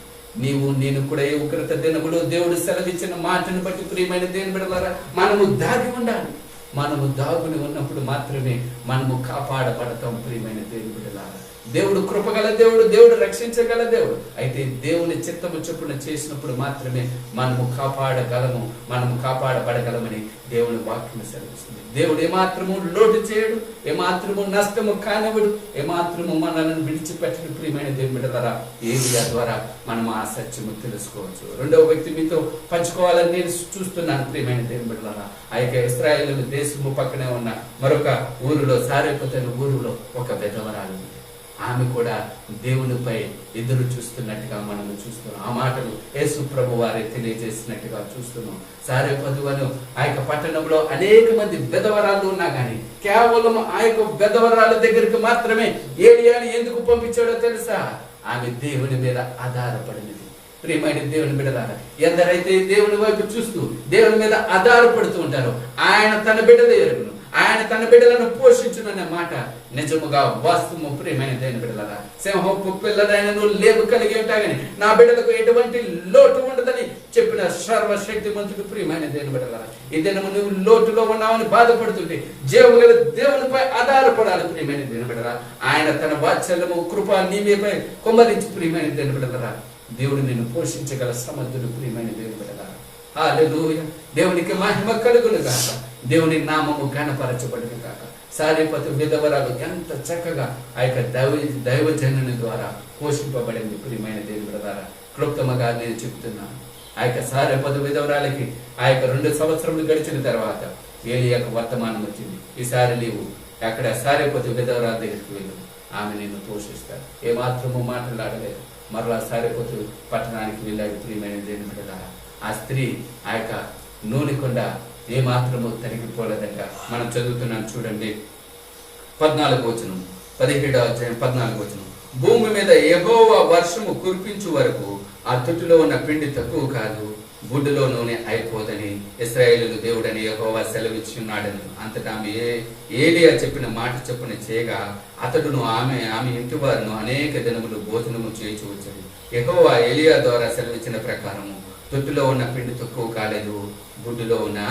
Speaker 1: నేను కూడా ఏ ఉగ్రత దినములో దేవుడు సెలవిచ్చిన మాటను బట్టి ప్రియమైన దేవుని బిడ్డలారా మనము దాగి ఉండాలి. మనము దాగుని ఉన్నప్పుడు మాత్రమే మనము కాపాడబడతాం ప్రియమైన దేవుని బిడ్డలారా. దేవుడు కృపగల దేవుడు, దేవుడు రక్షించగల దేవుడు. అయితే దేవుని చిత్తము చొప్పున చేసినప్పుడు మాత్రమే మనము కాపాడగలము, మనము కాపాడబడగలమని దేవుని వాక్యం సెలవిస్తుంది. దేవుడు ఏమాత్రము లోటు చేయడు, ఏమాత్రము నష్టము కానివ్వడు, ఏమాత్రము మనల్ని విడిచిపెట్టడు. ప్రియమైన దేవుని బిడ్డలారా, ఏలియా ద్వారా మనం ఆ సత్యము తెలుసుకోవచ్చు. రెండవ వ్యక్తి మీతో పంచుకోవాలని నేను చూస్తున్నాను. ప్రియమైన దేవుని బిడ్డలారా, ఆ యొక్క ఇశ్రాయేలు దేశము పక్కనే ఉన్న మరొక ఊరిలో, సారెపోతే ఊరిలో ఒక విధవరాలు, ఆమె కూడా దేవునిపై ఎదురు చూస్తున్నట్టుగా మనము చూస్తున్నాం. ఆ మాటలు యేసు ప్రభు వారే తెలియజేసినట్టుగా చూస్తున్నాం. సారెపతువను ఆ యొక్క పట్టణంలో అనేక మంది విధవరాలు ఉన్నా కానీ కేవలం ఆ యొక్క విధవరాల దగ్గరికి మాత్రమే ఏలియాని ఎందుకు పంపించాడో తెలుసా? ఆమె దేవుని మీద ఆధారపడినది. ప్రియమైన దేవుని బిడ్డలారా, ఎందరైతే దేవుని వైపు చూస్తూ దేవుని మీద ఆధారపడుతూ ఉంటారో ఆయన తన బిడ్డలు ఎరుగును, ఆయన తన బిడ్డలను పోషించుననే మాట నిజముగా వాస్తవము. ప్రియమైన దేవుని బిడ్డలారా, సింహపు పిల్లలైనను లేవు కలిగి ఉంటా కానీ నా బిడ్డలకు ఎటువంటి లోటు ఉండదని చెప్పిన సర్వశక్తిమంతుడు. ప్రియమైన దేవుని బిడ్డలారా, ఈ దినము నువ్వు లోటులో ఉన్నావని బాధపడుతుంటే జీవగల దేవునిపై ఆధారపడాలి. ప్రియమైన దేవుని బిడ్డలారా, ఆయన తన వాత్సల్యము కృప నీ మీపై కుమ్మరించి. ప్రియమైన దేవుని బిడ్డలారా, దేవుడు నిన్ను పోషించగల సమర్థుడు. ప్రియమైన దేవుని బిడ్డలారా, హల్లెలూయా, దేవునికి మహిమ కలుగును గాక, దేవుని నామము ఘనపరచబడును గాక. సారెపతు విధవరాలు ఎంత చక్కగా ఆ యొక్క దైవజనుని ద్వారా పోషింపబడింది. ప్రియమైన దేవుని బిడ్డలారా, క్లుప్తముగా నేను చెప్తున్నాను. ఆ యొక్క సారెపతు విధవరాలకి ఆ యొక్క 2 సంవత్సరములు గడిచిన తర్వాత ఏలియాకు వర్తమానం వచ్చింది, ఈసారి నీవు అక్కడ సారెపతు విధవరాల దగ్గరికి వెళ్ళు, ఆమె నిన్ను పోషిస్తారు. ఏమాత్రము మాట్లాడలేదు. మరలా సారెపతు పట్టణానికి వెళ్ళాడు. ప్రియమైన దేవుని బిడ్డలారా, ఆ స్త్రీ ఆ యొక్క నూనె కొండ ఏమాత్రము తరిగిపోలేదంట. మనం చదువుతున్నాం చూడండి, 14వ వచనం, 17వ అధ్యాయం 14వ వచనం. భూమి మీద యెహోవా వర్షము కురిపించు వరకు ఆ తొట్టిలో ఉన్న పిండి తక్కువ కాదు, బుడ్డులో నూనె అయిపోదని ఇశ్రాయేలు దేవుడని యెహోవా సెలవిచ్చున్నాడని. అంతటా ఏలియా చెప్పిన మాట చొప్పున చేయగా అతడును ఆమె ఇంటి వారును అనేక దినములు భోజనము చేయించు వచ్చాడు. యెహోవా ఏలియా ద్వారా సెలవిచ్చిన ప్రకారము తొట్టిలో ఉన్న పిండి తక్కువ కాలేదు, బుడ్డులో ఉన్న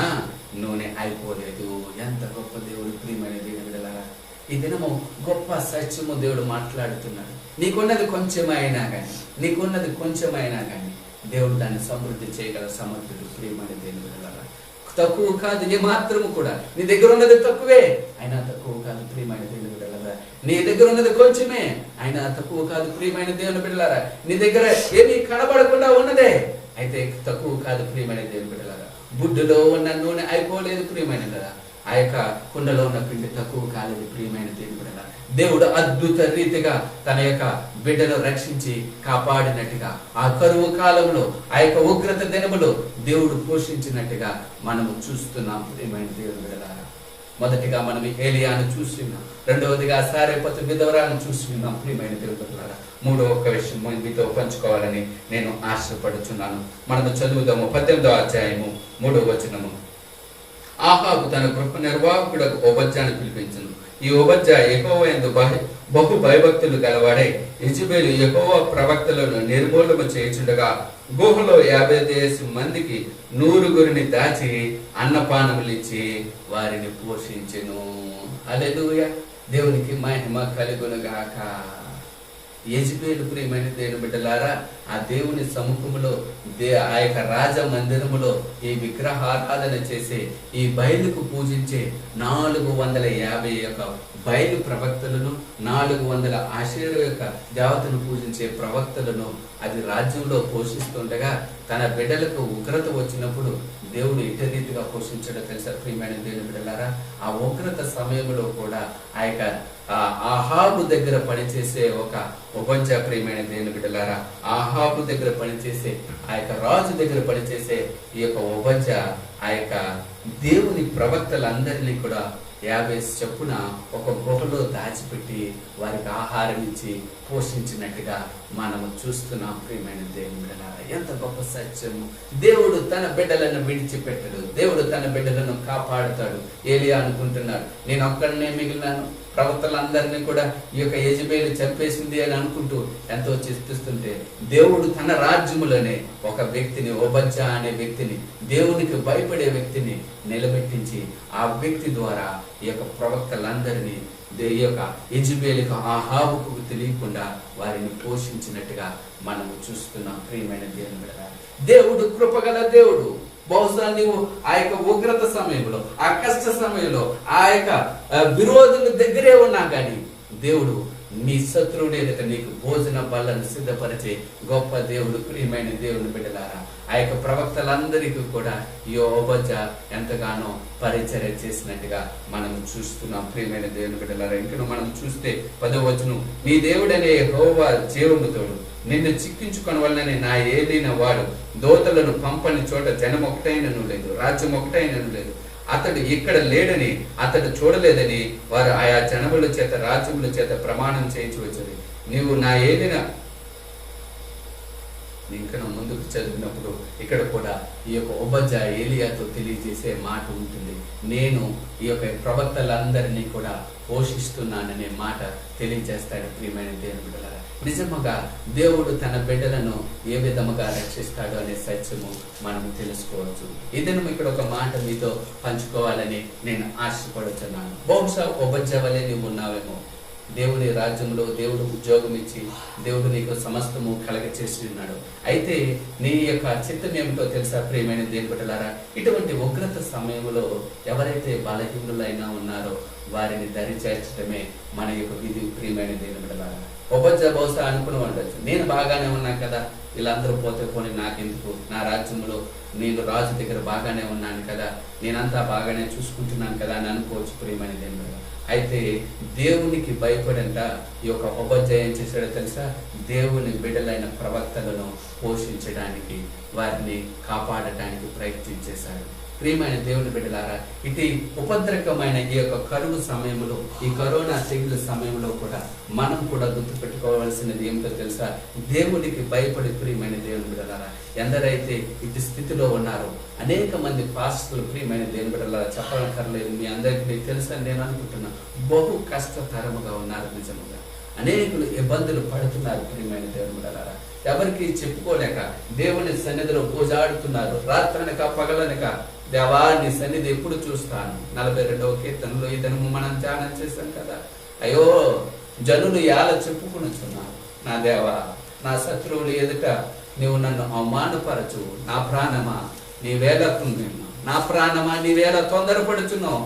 Speaker 1: నూనె అయిపోలేదు. ఎంత గొప్ప దేవుడు. ప్రియమైన దేవుని బిడ్డలారా, ఈ దినము గొప్ప సత్యము దేవుడు మాట్లాడుతున్నాడు. నీకున్నది కొంచెమైనా కానీ దేవుడు దాన్ని సమృద్ధి చేయగల సమర్థుడు. ప్రియమైన దేవుని బిడ్డలారా, తక్కువ కాదు ఏ మాత్రము కూడా. నీ దగ్గర ఉన్నది తక్కువే, అయినా తక్కువ కాదు. ప్రియమైన దేవుని బిడ్డలారా, నీ దగ్గర ఉన్నది కొంచెమే, అయినా తక్కువ కాదు. ప్రియమైన దేవుని బిడ్డలారా, నీ దగ్గర ఏమీ కనబడకుండా ఉన్నదే, అయితే తక్కువ కాదు. ప్రియమైన దేవుని బిడ్డలారా, బుడ్డులో ఉన్న నూనె అయిపోలేదు. ప్రియమైన కదా, ఆ యొక్క కుండలో ఉన్న పిండి తక్కువ కాలేదు. ప్రియమైన దేవుని బిడ్డలారా, దేవుడు అద్భుత రీతిగా తన యొక్క బిడ్డను రక్షించి కాపాడినట్టుగా ఆ కరువు కాలంలో ఆ యొక్క ఉగ్రత దినములో దేవుడు పోషించినట్టుగా మనము చూస్తున్నాం. ప్రియమైన దేవుని బిడ్డలారా, మొదటిగా మనం ఏలియాను చూస్తున్నాం, రెండవదిగా సారెపతు విధవరాలను చూస్తున్నాం. ప్రియమైన దేవుని బిడ్డలారా, మూడో ఒక విషయం మీతో పంచుకోవాలని నేను ఆశపడుచున్నాను. మనము చదువుదాము 18వ అధ్యాయము 3వ వచనము. ఆహాబు తన గృహ నిర్వాహకుడకు ఓబజ్జాను పిలిపించును. ఈ ఓబజ్జా యెహోవా యందు బహు భయభక్తులు గలవాడై యెజెబెలు యెహోవా ప్రవక్తలను నిర్మూలన చేయుచుండగా గుహలో 50 మందికి 100 దాచి అన్నపానములిచ్చి వారిని పోషించెను. హల్లెలూయా, దేవునికి మహిమ కలుగును గాక. యెజెబెలు ప్రియమైన దేవుని బిడ్డలారా, ఆ దేవుని సముఖములో ఆ యొక్క రాజ మందిరములో ఈ విగ్రహారాధన చేసే, ఈ బయలుకు పూజించే 450 యొక్క బయలు ప్రవక్తలను, 400 ఆషేరు యొక్క దేవతను పూజించే ప్రవక్తలను అది రాజ్యంలో పోషిస్తుండగా తన బిడ్డలకు ఉగ్రత వచ్చినప్పుడు దేవుడు ఇటు రీతిగా పోషించడో తెలుసా? ప్రియమైన దేవుని బిడ్డలారా, ఆ ఉగ్రత సమయంలో కూడా ఆ యొక్క ఆహాబు దగ్గర పనిచేసే ఒక ఓబజ్జా, ప్రియమైన దేవుని బిడ్డలారా, ఆహాబు దగ్గర పనిచేసే ఆ యొక్క రాజు దగ్గర పనిచేసే ఈ యొక్క ఓబజ్జా ఆ యొక్క దేవుని ప్రవక్తలందరినీ కూడా 50 చొప్పున ఒక గృహలో దాచిపెట్టి వారికి ఆహారం ఇచ్చి పోషించినట్టుగా మనము చూస్తున్నాం. ప్రియమైన దేవుని బిడ్డలారా, ఎంత గొప్ప సత్యము. దేవుడు తన బిడ్డలను విడిచిపెట్టడు, దేవుడు తన బిడ్డలను కాపాడుతాడు. ఏలియా అనుకుంటున్నాడు, నేను ఒక్కడనే మిగిలినాను, ప్రవక్తలందరినీ కూడా ఈ యొక్క యెజెబెలు చంపేసింది అని అనుకుంటూ ఎంతో చింతిస్తుంటే దేవుడు తన రాజ్యములోనే ఒక వ్యక్తిని, ఓబజ్జా అనే వ్యక్తిని, దేవునికి భయపడే వ్యక్తిని నిలబెట్టించి ఆ వ్యక్తి ద్వారా ఈ యొక్క ప్రవక్తలందరినీ ఈ యొక్క యెజెబెలుకు అహాబుకు తెలియకుండా వారిని పోషించినట్టుగా మనము చూస్తున్నాం. ప్రియమైన దేవుని బిడ్డలారా, దేవుడు కృపగల దేవుడు. బహుశా నీవు ఆ యొక్క ఉగ్రత సమయంలో, ఆ కష్ట సమయంలో, ఆ యొక్క విరోధుల దగ్గరే ఉన్నా కానీ దేవుడు నీ శత్రువుని ఎదుట నీకు భోజన బల్లను సిద్ధపరిచే గొప్ప దేవుడు. ప్రియమైన దేవుని బిడ్డలారా, ఆ యొక్క ప్రవక్తలందరికీ కూడా ఈ ఓబజ్జా ఎంతగానో పరిచర్య చేసినట్టుగా మనం చూస్తున్నాం. ప్రియమైన దేవుని బిడ్డలారా, ఇంకా మనం చూస్తే 10వ వచనం, నీ దేవుడనే యెహోవా జీవముతోడు నిన్ను చిక్కించుకొని వలననే నా ఏలిన వాడు దోతలను పంపని చోట జనం ఒకటైనను లేదు, రాజ్యం ఒకటైనను లేదు. అతడు ఇక్కడ లేడని, అతడు చూడలేదని వారు ఆయా జనముల చేత రాజ్యముల చేత ప్రమాణం చేయించవచ్చుది. నీవు నా ఏలిన ఇంకా ముందుకు చదివినప్పుడు ఇక్కడ కూడా ఈ యొక్క ఓబజ్జా ఏలియాతో తెలియజేసే మాట ఉంటుంది. నేను ఈ యొక్క ప్రవక్తలందరినీ కూడా పోషిస్తున్నాననే మాట తెలియజేస్తాడు. ప్రియమైన దేవుని బిడ్డలారా, నిజముగా దేవుడు తన బిడ్డలను ఏ విధముగా రక్షిస్తాడు అనే సత్యము మనము తెలుసుకోవచ్చు. ఇదను ఇక్కడ ఒక మాట మీతో పంచుకోవాలని నేను ఆశపడుతున్నాను. బహుశా ఓబజ్జా వలె నీవు ఉన్నావేమో. దేవుని రాజ్యంలో దేవుడు ఉద్యోగం ఇచ్చి దేవుడు నీకు సమస్తము కలగ చేసి ఉన్నాడు. అయితే నీ యొక్క చిత్తం ఏమిటో తెలుసా ప్రియమైన దేవుని బిడ్డలారా, ఇటువంటి ఉగ్రత సమయంలో ఎవరైతే బలహీనులైనా ఉన్నారో వారిని దరి చేర్చడమే మన యొక్క విధి. ప్రియమైన దేవుని బిడ్డలారా, ఓబజ్జా బహుశా అనుకుని ఉండొచ్చు, నేను బాగానే ఉన్నా కదా, వీళ్ళందరూ పోతే పోనీ నాకెందుకు, నా రాజ్యంలో నేను రాజు దగ్గర బాగానే ఉన్నాను కదా, నేనంతా బాగానే చూసుకుంటున్నాను కదా అని అనుకోవచ్చు. ప్రియమైన దేవుని బిడ్డలారా, అయితే దేవునికి భయపడంట ఈ యొక్క ఓబజ్జా ఏం చేశాడో తెలుసా, దేవుని బిడ్డలైన ప్రవక్తలను పోషించడానికి, వారిని కాపాడటానికి ప్రయత్నించేశాడు. ప్రియమైన దేవుని బిడ్డలారా, ఇటు ఉపద్రవమైన ఈ యొక్క కరువు సమయంలో, ఈ కరోనా తెగుల సమయంలో కూడా మనం కూడా గుర్తు పెట్టుకోవాల్సినది ఏమిటో తెలుసా, దేవునికి భయపడి ప్రియమైన దేవుని బిడ్డలారా ఎందరైతే ఇటు స్థితిలో ఉన్నారో, అనేక మంది పాస్టర్లు ప్రియమైన దేవుని బిడ్డలారా చెప్పనక్కర్లేదు, మీ అందరికీ మీకు తెలుసని నేను అనుకుంటున్నా, బహు కష్టతరముగా ఉన్నారు. నిజముగా అనేకులు ఇబ్బందులు పడుతున్నారు. ప్రియమైన దేవుని బిడ్డలారా, ఎవరికి చెప్పుకోలేక దేవుని సన్నిధిలో పూజాడుతున్నారు. రాత్రనక పగలనక, దేవా నీ సన్నిధి ఎప్పుడు చూస్తాను. 42వ కీర్తనలో ఈ దినము మనం ధ్యానం చేశాం కదా, అయ్యో జనులు ఎలా చెప్పుకునిచున్నారు, నా దేవా నా శత్రువులు ఎదుట నీవు నన్ను అవమానపరచు, నా ప్రాణమా నీవేళకుంటున్నావు, నా ప్రాణమా నీవేళ తొందరపడుచున్నావు,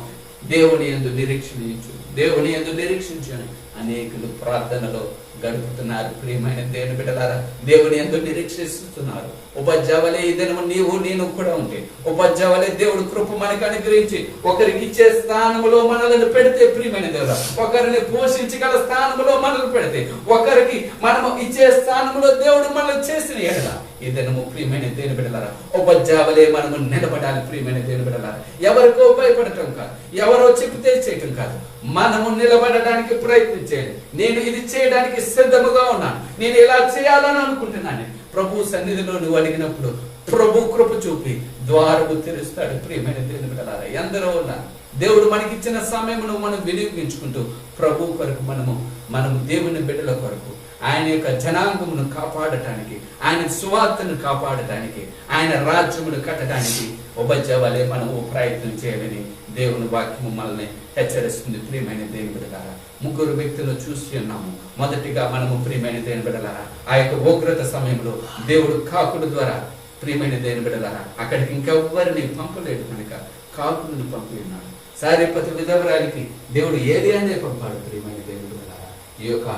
Speaker 1: దేవుని యందు నిరీక్షించు, దేవుని యందు నిరీక్షించు అనేకులు ప్రార్థనలో గడుపుతున్నారు. ప్రియమైన దేవుని బిడ్డలారా, దేవుని యందు నిరీక్షిస్తున్నారు. ఓబజ్జా వలె ఈ దినము నీవు నేను కూడా ఉంటే, ఓబజ్జా వలె దేవుడు కృప మనకు అనుగ్రహించి ఒకరికి ఇచ్చే స్థానంలో మనల్ని పెడితే, ప్రియమైన దేవుడా ఒకరిని పోషించగల స్థానంలో మనల్ని పెడితే, ఒకరికి మనము ఇచ్చే స్థానంలో దేవుడు మనల్ని చేసిన ఎడల ఈ దినము ప్రియమైన దేవుని బిడ్డలారా ఓబజ్జా వలె మనము నిలబడాలి. ప్రియమైన దేవుని బిడ్డలారా, ఎవరికో భయపడటం కాదు, ఎవరో చెప్తే చేయటం కాదు, మనము నిలబడడానికి ప్రయత్నించేది. నేను ఇది చేయడానికి సిద్ధముగా ఉన్నాను, నేను ఇలా చేయాలని అనుకుంటున్నాను. ప్రభు సన్నిధిలో నువ్వు అడిగినప్పుడు ప్రభు కృప చూపి ద్వారము తెరుస్తాడు. ప్రియమైన దేవుని బిడ్డలారా, ఎందరో ఉన్నారు. దేవుడు మనకిచ్చిన సమయమును మనం వినియోగించుకుంటూ ప్రభు కొరకు మనము దేవుని బిడ్డల కొరకు, ఆయన యొక్క జనాంగమును కాపాడటానికి, ఆయన సువార్తను కాపాడటానికి, ఆయన రాజ్యమును కట్టడానికి ఓబజ్జా వలె మనము ప్రయత్నం చేయాలని దేవుని వాక్యము మనల్ని హెచ్చరిస్తుంది. ప్రియమైన దేవుని బిడ్డలారా, 3 వ్యక్తులను చూసి ఉన్నాము. మొదటిగా మనము ప్రియమైన దేవుని బిడ్డలారా ఆ యొక్క ఉగ్రత సమయంలో దేవుడు కాకుడు ద్వారా, ప్రియమైన దేవుని బిడ్డలారా అక్కడికి ఇంకెవ్వరిని పంపలేడు కనుక కాకులను పంపి ఉన్నాడు. సారెపతు విధవరాలికి దేవుడు ఏలియానే పంపాడు. ప్రియమైన దేవుని బిడ్డలారా, ఈ యొక్క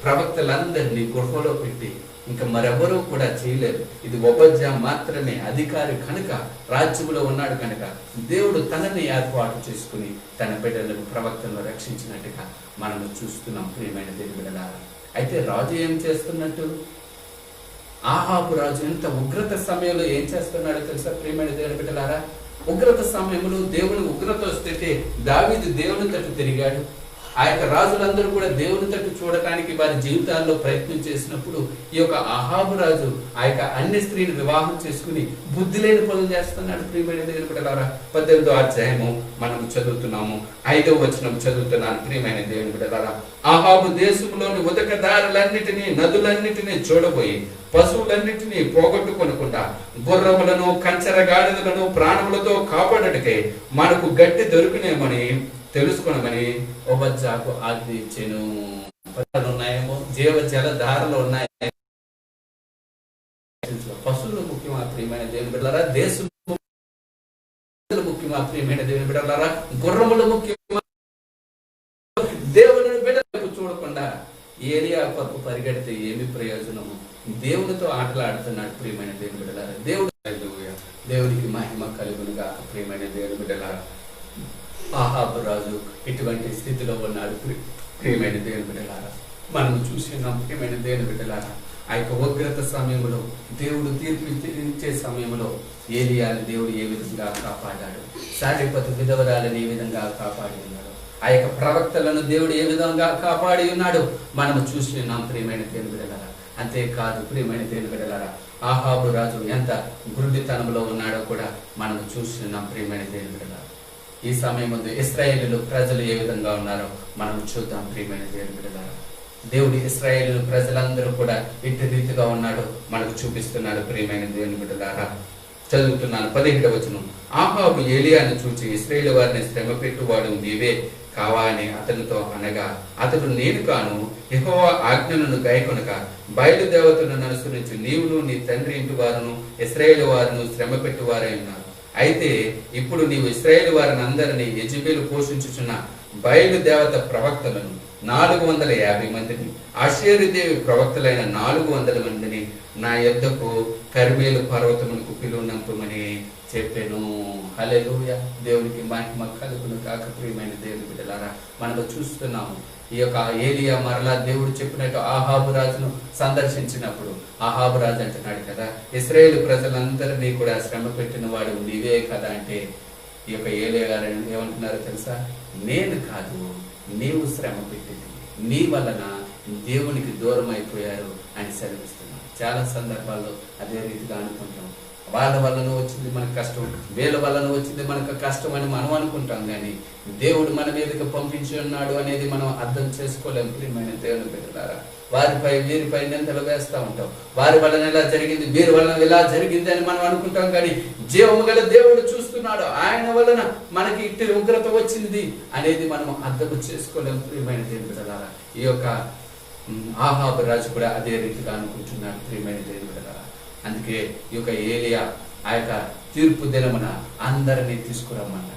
Speaker 1: ప్రవక్తలందరినీ గృహలో పెట్టి ఇంకా మరెవరూ కూడా చేయలేరు. ఇది ఓబజ్జా మాత్రమే అధికారి కనుక, రాజ్యంలో ఉన్నాడు కనుక దేవుడు తనని ఏర్పాటు చేసుకుని తన బిడ్డలను ప్రవక్తలను రక్షించినట్టుగా మనము చూస్తున్నాం. ప్రియమైన దేవుని బిడ్డలారా, అయితే రాజు ఏం చేస్తున్నట్టు, ఆహాబు రాజు ఎంత ఉగ్రత సమయంలో ఏం చేస్తున్నాడో తెలుసా ప్రియమైన దేవుని బిడ్డలారా, ఉగ్రత సమయంలో దేవుని ఉగ్రత వస్తే దావీదు దేవుని తట్టు తిరిగాడు. ఆ యొక్క రాజులందరూ కూడా దేవుని తట్టు చూడటానికి వారి జీవితాల్లో ప్రయత్నం చేసినప్పుడు ఈ యొక్క అహాబు రాజు ఆ యొక్క అన్య స్త్రీని వివాహం చేసుకుని బుద్ధి లేని పనులు చేస్తున్నాడు. ప్రియమైన దేవుని బిడ్డలారా, 18వ అధ్యాయము మనము చదువుతున్నాము, 5వ వచనం చదువుతున్నాను. ప్రియమైన దేవుని బిడ్డలారా, అహాబు దేశంలోని ఉదకదారులన్నిటినీ నదులన్నిటినీ చూడబోయి పశువులన్నిటినీ పోగొట్టుకొనకుండా గుర్రములను కంచర గాడిదలను ప్రాణములతో కాపాడటకే మనకు గట్టి దొరికినేమని తెలుసుకొనమని ఓబద్యాకు ఆజ్ఞ ఇచ్చెను. ఉన్నాయేమో, జీవ జల ధారలు ఉన్నాయి. పశువులు ముఖ్యమా ప్రియమైన దేవుని బిడ్డలారా? దేశం ముఖ్యమా ప్రియమైన దేవుని బిడ్డలారా? గుర్రములు ముఖ్యమా? దేవుని బిడ్డలకు చూడకుండా ఏలియా కొరకు పరిగెడితే ఏమి ప్రయోజనము? దేవునితో ఆటలాడుతున్నాడు ప్రియమైన దేవుని బిడ్డలారా. దేవునికి మహిమ కలుగునుగా ప్రియమైన దేవుని బిడ్డలారా. ఆహాబు రాజు ఇటువంటి స్థితిలో ఉన్నాడు ప్రియమైన దేవుని బిడ్డలారా. మనము చూసినాం ప్రియమైన దేవుని బిడ్డలారా. ఆ యొక్క ఉగ్రత సమయంలో, దేవుడు తీర్పు ఇచ్చే సమయంలో ఏలియాని దేవుడు ఏ విధంగా కాపాడాడు, సారిపతు విధవరాలను ఏ విధంగా కాపాడి ఉన్నాడు, ఆ యొక్క ప్రవక్తలను దేవుడు ఏ విధంగా కాపాడి ఉన్నాడు మనము చూసినాం ప్రియమైన దేవుని బిడ్డలారా. అంతేకాదు ప్రియమైన దేవుని బిడ్డలారా, ఆహాబు రాజు ఎంత గురుడితనంలో ఉన్నాడో కూడా మనము చూస్తున్నాం ప్రియమైన దేవుని బిడ్డలారా. ఈ సమయం ముందు ఇశ్రాయేలు ప్రజలు ఏ విధంగా ఉన్నారో మనం చూద్దాం ప్రియమైన దేవుని బిడ్డలారా. దేవుడి ఇశ్రాయేలు ప్రజలందరూ కూడా ఇట్టి రీతిగా ఉన్నాడో మనకు చూపిస్తున్నాడు ప్రియమైన దేవుని బిడ్డలారా. చదువుతున్నాను 17వ వచనం. ఆహాబు ఏలియాను చూచి, ఇశ్రాయేలు వారిని శ్రమ పెట్టువాడు నీవే కావా అని అతనితో అనగా, అతడు నేను కాను, యెహోవా ఆజ్ఞలను గైకొనక బయలుదేవతలను అనుసరించి నీవును నీ తండ్రి ఇంటి వారును ఇశ్రాయేలు వారును శ్రమ పెట్టువారై ఉన్నారు. అయితే ఇప్పుడు నీవు ఇశ్రాయేలు వారిని అందరినీ యెజెబెలు పోషించుచున్న బయలుదేవత ప్రవక్తలను 450 మందిని, ఆషేరుదేవి ప్రవక్తలైన 400 మందిని నా యొద్దకు కర్మేలు పర్వతమునకు పిలువనంపమని చెప్పాను. హల్లెలూయా. దేవునికి మహిమ కలుగును కాక ప్రియమైన దేవుని బిడ్డలారా. మనము చూస్తున్నాము ఈ యొక్క ఏలియా మరలా దేవుడు చెప్పినట్టు ఆహాబు రాజును సందర్శించినప్పుడు ఆహాబు రాజు అంటున్నాడు కదా, ఇశ్రాయేలు ప్రజలందరినీ కూడా శ్రమ పెట్టిన వాడు నీవే కదా అంటే, ఈ యొక్క ఏలియా గారు ఏమంటున్నారో తెలుసా? నేను కాదు, నీవు శ్రమ పెట్టింది, నీ వలన దేవునికి దూరం అయిపోయారు అని సెలవిస్తున్నాను. చాలా సందర్భాల్లో అదే రీతిగా అనుకుంటాం. వాళ్ళ వలన వచ్చింది మనకు కష్టం, వీళ్ళ వలన వచ్చింది మనకు కష్టం అని మనం అనుకుంటాం. కానీ దేవుడు మన మీదకి పంపించి ఉన్నాడు అనేది మనం అర్థం చేసుకోలేం ప్రియమైన దేవుని బిడ్డలారా. వీరిపై నిందలు వేస్తూ ఉంటాం. వారి వలన ఇలా జరిగింది, వీరి వలన ఇలా జరిగింది అని మనం అనుకుంటాం. కానీ జీవము గల దేవుడు చూస్తున్నాడు, ఆయన వలన మనకి ఇట్టి ఉగ్రత వచ్చింది అనేది మనం అర్థం చేసుకోలేం ప్రియమైన దేవుని బిడ్డలారా. ఈ యొక్క ఆహాబు రాజు కూడా అదే రీతిగా అనుకుంటున్నాడు ప్రియమైన దేవుని బిడ్డలారా. అందుకే ఈ యొక్క ఏలియా ఆ యొక్క తీర్పు దినమున అందరినీ తీసుకురమ్మన్నాడు.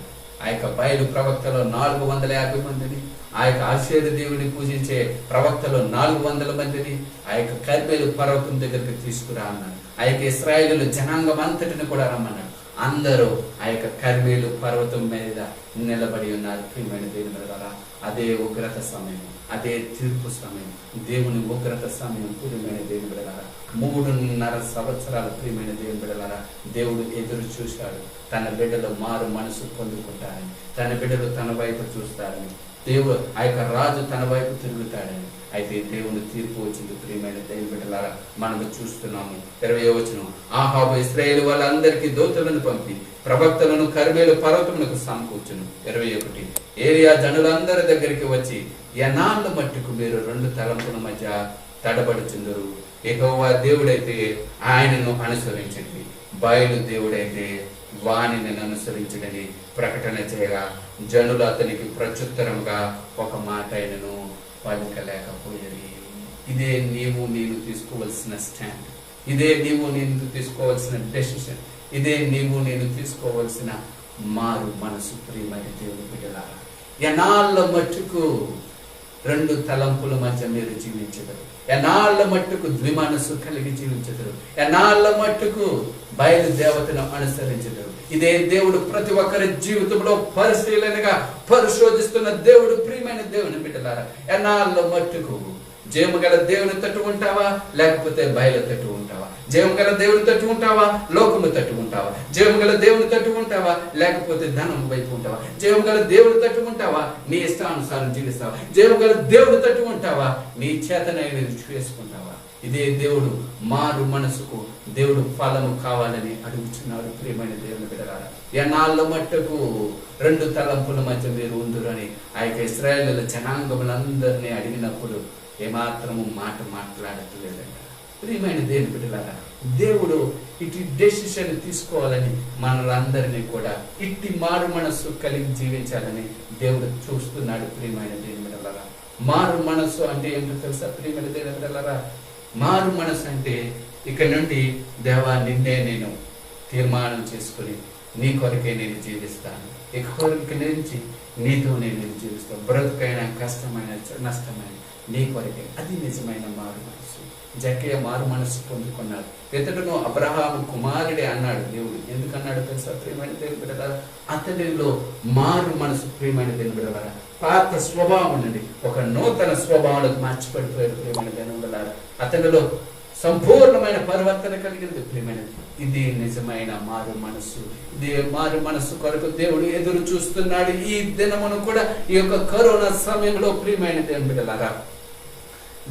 Speaker 1: ఆ యొక్క బయలు ప్రవక్తలో 450 మందిని, ఆ యొక్క ఆషేరు దేవుని పూజించే ప్రవక్తలో 400 మందిని ఆ యొక్క కర్మేలు పర్వతం దగ్గరికి తీసుకురా అన్నాడు. ఆ యొక్క ఇశ్రాయేలు జనాంగం అంతటిని కూడా రమ్మన్నాడు. అందరూ ఆ యొక్క కర్మేలు పర్వతం మీద నిలబడి ఉన్నారు ప్రియమైన దేవుని ద్వారా. అదే ఉగ్రత సమయం, అదే తీర్పు సమయం, దేవుని ఉగ్రత సమయం ప్రియమైన దేవుని బిడ్డలారా. 3.5 సంవత్సరాలు ప్రియమైన దేవుని బిడ్డలారా దేవుడు ఎదురు చూశాడు. తన బిడ్డలు మారు మనసు పొందుకుంటారని, తన బిడ్డలు తన వైపు చూస్తారని, దేవుడు ఆ యొక్క రాజు తన వైపు తిరుగుతాడని. అయితే దేవుని తీర్పు వచ్చింది ప్రియమైన దేవుని బిడ్డలారా. మనము చూస్తున్నాము 20వ వచనం. ఆహాబు ఇశ్రాయేలు వాళ్ళందరికీ దూతలను పంపి ప్రవక్తలను కర్మేలు పర్వతమునకు సమకూర్చును. 21 ఏలియా జనులందరి దగ్గరికి వచ్చి, ఎన్నాళ్ళ మట్టుకు మీరు 2 తలంపుల మధ్య తడబడుచుందరు? యెహోవా దేవుడైతే ఆయనను అనుసరించండి, బయలు దేవుడైతే వాణిని అనుసరించడని ప్రకటన చేయగా జనులు అతనికి ప్రత్యుత్తరంగా ఒక మాట ఆయనను పలుకలేకపోయేది. ఇదే నీవు నేను తీసుకోవలసిన స్టాండ్, ఇదే నీవు నేను తీసుకోవాల్సిన డెసిషన్, ఇదే నీవు నేను తీసుకోవాల్సిన మారు మనసు ప్రియమైన దేవుని బిడ్డలారా. ఎన్నాళ్ళ మట్టుకు 2 తలంపుల మధ్య మీరు జీవించగలరు? ఎన్నాళ్ళ మట్టుకు ద్విమనస్సు కలిగి జీవించగలరు? ఎన్నాళ్ళ మట్టుకు బయలు దేవతను అనుసరించగలరు? ఇదే దేవుడు ప్రతి ఒక్కరి జీవితంలో పరిశీలనగా పరిశోధిస్తున్న దేవుడు ప్రియమైన దేవుని బిడ్డలారా. ఎన్నాళ్ళ మట్టుకు జయము గల దేవుని తట్టు ఉంటావా, లేకపోతే బయలు తట్టు ఉంటావా? జయము గల దేవుని తట్టు ఉంటావా, లోకము తట్టు ఉంటావా? జయము గల దేవుని తట్టు ఉంటావా, లేకపోతే ధనం వైపు ఉంటావా? జయము గల దేవుని తట్టు ఉంటావా, నీ ఇష్టానుసారం జీవిస్తావా? జయము గల దేవుని తట్టు ఉంటావా, నీ చేతనైన చేసుకుంటావా? ఇదే దేవుడు మారు మనసుకు దేవుడు ఫలము కావాలని అడుగుతున్నాడు ప్రియమైన దేవుని బిడ్డలారా. ఎన్నాళ్ళ మట్టుకు 2 తలంపుల మధ్య మీరు ఉందురు అని ఆ యొక్క ఇశ్రాయేలు జనాంగములందరినీ అడిగినప్పుడు ఏమాత్రము మాట మాట్లాడట్లేదంట ప్రియమైన దేవుని బిడ్డలారా. దేవుడు ఇటు డెసిషన్ తీసుకోవాలని మనలందరినీ కూడా ఇట్టి మారు మనస్సు కలిగి జీవించాలని దేవుడు చూస్తున్నాడు. ప్రియమైన దేవుని బిడ్డలారా, మారు మనస్సు అంటే ఏంటో తెలుసా? ప్రియమైన దేవుని బిడ్డలారా, మారు మనస్సు అంటే ఇక నుండి దేవా నిన్నే నేను తీర్మానం చేసుకుని నీ కొరకే నేను జీవిస్తాను, ఇక నుంచి నీతో నేను జీవిస్తాను, బ్రతుకైనా కష్టమైన నష్టమైన నీ కొరకే. అది నిజమైన మారు మనసు. జక్కయ్య మారు మనసు పొందుకున్నాడు. ఇతడును అబ్రహాము కుమారుడే అన్నాడు దేవుడు. ఎందుకన్నాడు తెలుసా? ప్రియమైన దేవుని బిడ్డలారా, అతడిలో మారు మనసు. ప్రియమైన దేవుని బిడ్డలారా, పాత స్వభావం నుండి ఒక నూతన స్వభావాలకు మార్చిపడిపోయాడు. ప్రియమైన దేవుని బిడ్డలారా, అతనిలో సంపూర్ణమైన పరివర్తన కలిగినది. ప్రియమైన, ఇది నిజమైన మారు మనస్సు. ఇది మారు మనస్సు కొరకు దేవుడు ఎదురు చూస్తున్నాడు. ఈ దినమును కూడా ఈ యొక్క కరోనా సమయంలో ప్రియమైన దేవుని బిడ్డలారా,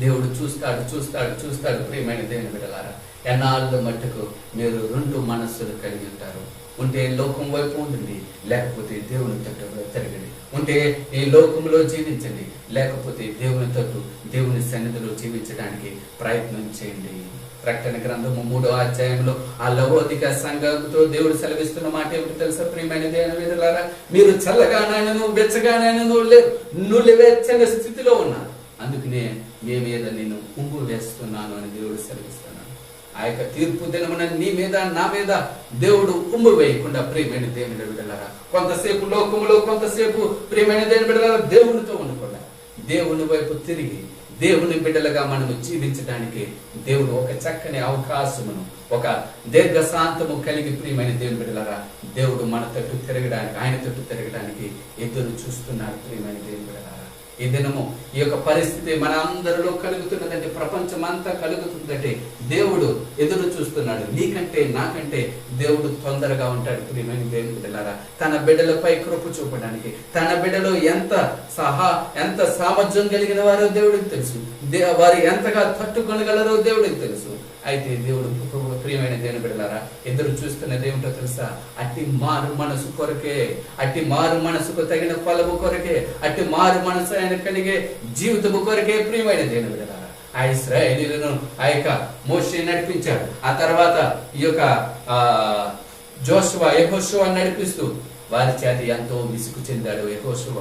Speaker 1: దేవుడు చూస్తాడు. ప్రియమైన దేవుని బిడ్డలారా, ఎన్నాళ్ళు మట్టుకు మీరు రెండు మనస్సులు కలిగి ఉంటారు. ఉంటే లోకం వైపు ఉండండి, లేకపోతే దేవుని తట్టు తిరగండి. ఉంటే ఈ లోకంలో జీవించండి, లేకపోతే దేవుని తట్టు దేవుని సన్నిధిలో జీవించడానికి ప్రయత్నం చేయండి. ప్రకటన గ్రంథము 3వ అధ్యాయంలో ఆ లవోదిక సంఘంతో దేవుడు సెలవిస్తున్న మాట ఏమిటి తెలుసా? ప్రియమైన దేవుని బిడ్డలారా, మీరు చల్లగానైనను వెచ్చగానైనను నులివెచ్చని స్థితిలో ఉన్నారు, అందుకనే మీ మీద నేను ఉంగు వేస్తున్నాను అని దేవుడు సెలవిస్తున్నాను. ఆ యొక్క తీర్పు దినమున నీ మీద నా మీద దేవుడు ఉమ్ము వేయకుండా ప్రియమైన దేవుని బిడ్డలారా, కొంతసేపు లోకములో, కొంతసేపు ప్రియమైన దేవుని బిడ్డలారా దేవునితో ఉండకుండా దేవుని వైపు తిరిగి దేవుని బిడ్డలుగా మనము జీవించడానికి దేవుడు ఒక చక్కని అవకాశమును, ఒక దీర్ఘశాంతము కలిగి ప్రియమైన దేవుని బిడ్డలారా దేవుడు మన తట్టు తిరగడానికి, ఆయన తట్టు తిరగడానికి ఎదురు చూస్తున్నాడు. ప్రియమైన దేవుని బిడ్డలారా, ఈ దినము ఈ యొక్క పరిస్థితి మన అందరిలో కలుగుతున్నదంటే, ప్రపంచం అంతా కలుగుతుందంటే దేవుడు ఎదురు చూస్తున్నాడు. నీకంటే నాకంటే దేవుడు తొందరగా ఉంటాడు. ప్రియమైన దేవుని బిడ్డలారా, తన బిడ్డలపై కృప చూపడానికి, తన బిడ్డలో ఎంత సామర్థ్యం కలిగిన వారో దేవుడికి తెలుసు, వారు ఎంతగా తట్టుకొనగలరో దేవుడికి తెలుసు. అయితే దేవుడు ప్రియమైన దేవుని బిడ్డలారా ఎదురు చూస్తున్నది ఏమిటో తెలుసా? అట్టి మారు మనసు కొరకే, అట్టి మారు మనసుకు తగిన ఫలము కొరకే, అట్టి మారు మనసు ఆయన కలిగే జీవితము కొరకే. ప్రియమైన దేవుని బిడ్డలారా, ఆ ఇశ్రాయేలీయులను ఆ యొక్క మోషే నడిపించాడు. ఆ తర్వాత ఈ యొక్క యెహోషువ నడిపిస్తూ వారి చేత ఎంతో విసుగు చెందాడు యెహోషువ.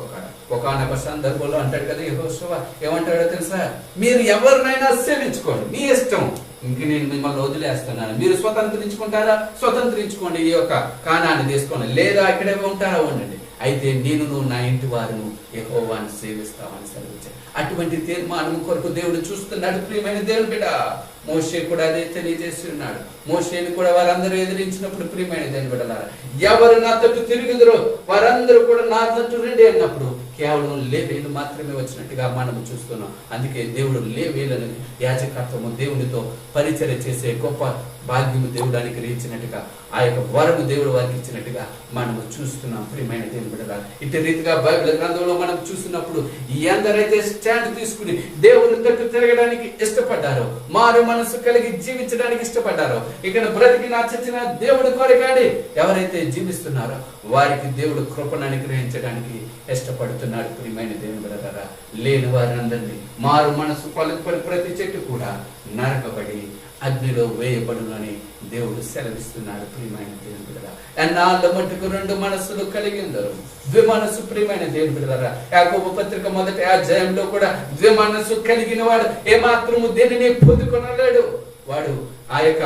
Speaker 1: ఒకానొక సందర్భంలో అంటాడు కదా యెహోషువ, ఏమంటాడో తెలుసా? మీరు ఎవరినైనా సేవించుకోండి, మీ ఇష్టం, ఇంక నేను మిమ్మల్ని వదిలేస్తున్నాను, మీరు స్వతంత్రించుకుంటారా స్వతంత్రించుకోండి, ఈ యొక్క కానాన్ని తీసుకోండి, లేదా ఇక్కడే ఉంటారా ఉండండి, అయితే నేను నా ఇంటి వారిను యెహోవాను సేవిస్తామని సెలవించాడు. అటువంటి తీర్మానం కొరకు దేవుడు చూస్తున్నాడు. ప్రియమైన దేవుని బిడ్డ, మోషే కూడా అదే తెలియజేసి ఉన్నాడు. మోషేని కూడా వారందరూ ఎదిరించినప్పుడు ప్రియమైన దేవుని బిడ్డలారా, ఎవరు నా తట్టు తిరుగుదురో వారందరూ కూడా నా తట్టు రండి అన్నప్పుడు కేవలం లేవీయులు మాత్రమే వచ్చినట్టుగా మనము చూస్తున్నాం. అందుకే దేవుడు లేవీయులను యాజకత్వము దేవునితో పరిచర్య చేసే గొప్ప భాగ్యము దేవుడు అనుగ్రహించినట్టుగా, ఆ యొక్క వరము దేవుడు వారికి ఇచ్చినట్టుగా మనము చూస్తున్నాం. ప్రియమైన దేవుని బిడ్డలారా, ఇటు రీతిగా బైబిల్ గ్రంథంలో మనం చూసినప్పుడు ఎందరైతే స్టాండ్ తీసుకుని దేవుని తట్టు తిరగడానికి ఇష్టపడ్డారో, మారు మనసు కలిగి జీవించడానికి ఇష్టపడ్డారో, ఇక్కడ బ్రతికిన చచ్చిన దేవుడి కొరకాడి ఎవరైతే జీవిస్తున్నారో వారికి దేవుడు కృపను అనుగ్రహించడానికి ఇష్టపడుతున్నాడు. ప్రియమైన దేవుని బిడ్డలారా, లేని వారందరినీ మారు మనసు పలుకుపడి ప్రతి చెట్టు కూడా నరకబడి అగ్నిలో వేయబడునని దేవుడు సెలవిస్తున్నాడు. ప్రియమైన దేవుని బిడ్డలారా, ఎన్నాళ్ళ మట్టుకు రెండు మనస్సులు కలిగి ఉందరు ద్విమనస్సు. ప్రియమైన దేవుని బిడ్డలారా, యాకోబు పత్రిక 1వ అధ్యాయంలో కూడా ద్విమనస్సు కలిగిన వాడు ఏమాత్రము దేనిని పొందుకొనలేడు, వాడు ఆ యొక్క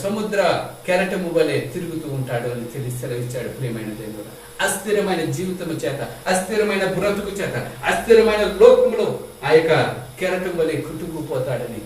Speaker 1: సముద్ర కెరటము వలె తిరుగుతూ ఉంటాడు అని తెలిసి సెలవిచ్చాడు. ప్రియమైన దేవుడు, అస్థిరమైన జీవితము చేత, అస్థిరమైన బ్రతుకు చేత, అస్థిరమైన లోకములో ఆ యొక్క కెరటం వలె కుట్టుకుపోతాడని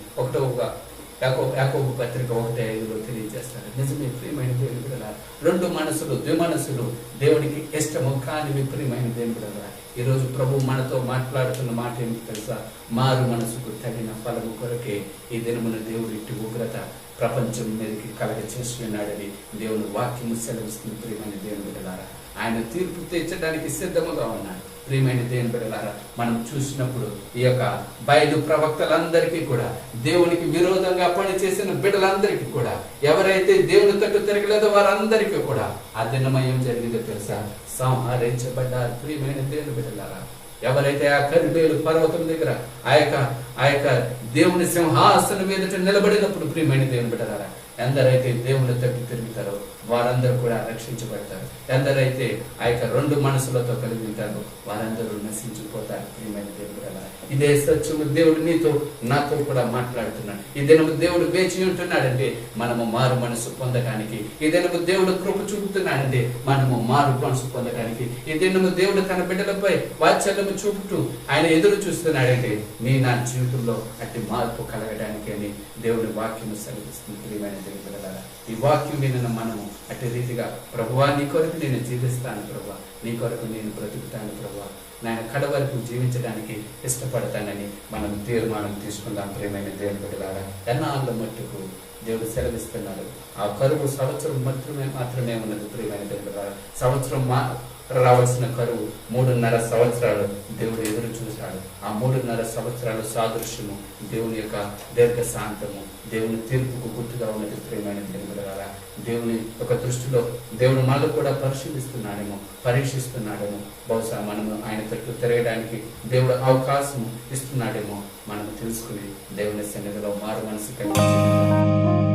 Speaker 1: యాకోబు పత్రిక 1:5 తెలియజేస్తారు. నిజమే ప్రియమైన దేవుని బిడ్డలారా, రెండు మనసులు ద్విమనసులు దేవునికి ఇష్టము కానివి. ప్రియమైన దేవుని బిడ్డలారా, ఈరోజు ప్రభు మనతో మాట్లాడుతున్న మాట ఏమిటి తెలుసా? మారు మనసుకు తగిన ఫలము కొరకే ఈ దినమున దేవుడు ఇట్టి ఉగ్రత ప్రపంచం మీదకి కలగ చేసి ఉన్నాడని దేవుని వాక్యము సెలవిస్తుంది. ప్రియమైన దేవుని బిడ్డలారా, ఆయన తీర్పు తీర్చడానికి సిద్ధముగా ఉన్నాడు. ప్రియమైన దేవుని బిడ్డలారా, మనం చూసినప్పుడు ఈ యొక్క బయలు ప్రవక్తలందరికీ కూడా, దేవునికి విరోధంగా పనిచేసిన బిడ్డలందరికీ కూడా, ఎవరైతే దేవుని తట్టు తిరగలేదో వారందరికీ కూడా ఆ దినమయం జరిగిందో తెలుసా? సంహరించబడ్డారు. ప్రియమైన దేవుని బిడ్డలారా, ఎవరైతే ఆ కరిమేలు పర్వతం దగ్గర ఆ యొక్క దేవుని సింహాసనం మీద నిలబడినప్పుడు ప్రియమైన దేవుని బిడ్డలారా, ఎందరైతే దేవుని తట్టు తిరుగుతారో వారందరూ కూడా రక్షించబడతారు. ఎందరైతే ఆ యొక్క రెండు మనసులతో కలిగి ఉంటారో వారందరూ నశించిపోతారు. ప్రియమైన దేవుడు అలా ఇదే సత్యము దేవుడు నీతో నాతో కూడా మాట్లాడుతున్నాడు. ఈ దినము దేవుడు వేచి ఉంటున్నాడంటే మనము మారు మనసు పొందడానికి, ఈ దినము దేవుడు కృప చూపుతున్నాడంటే మనము మారు మనసు పొందడానికి, ఈ దినము దేవుడు తన బిడ్డలపై వాత్సల్యము చూపుతూ ఆయన ఎదురు చూస్తున్నాడంటే నా జీవితంలో అట్టి మార్పు కలగడానికి అని దేవుడి వాక్యము సెలవిస్తుంది. ప్రియమైన దేవుడు ఈ వాక్యం విన్న మనము అట్టి రీతిగా ప్రభువా నీ కొరకు నేను జీవిస్తాను, ప్రభువా నీ కొరకు నేను బ్రతుకుతాను, ప్రభువా నేను కడ వరకు జీవించడానికి ఇష్టపడతానని మనం తీర్మానం తీసుకుందాం. ప్రియమైన దేవుని బిడ్డలారా, ఎన్నాళ్ళ మట్టుకు దేవుడు సెలవిస్తున్నాడు. ఆ కరువు సంవత్సరం మాత్రమే ఉన్నది. ప్రియమైన దేవుని బిడ్డలారా, సంవత్సరం రావాల్సిన కరువు 3.5 సంవత్సరాలు దేవుడు ఎదురు చూశాడు. ఆ 3.5 సంవత్సరాలు సాదృశ్యము దేవుని యొక్క దీర్ఘశాంతము, దేవుని తీర్పుకు గుర్తుగా ఉన్నది. ప్రియమైన దేవుని బిడ్డలారా, దేవుని యొక్క దృష్టిలో దేవుడు మనల్ని కూడా పరిశీలిస్తున్నాడేమో, పరీక్షిస్తున్నాడేమో, బహుశా మనము ఆయన తట్టు తిరగడానికి దేవుడు అవకాశం ఇస్తున్నాడేమో మనం తెలుసుకుని దేవుని సన్నిధిలో మారు మనసు కలిగి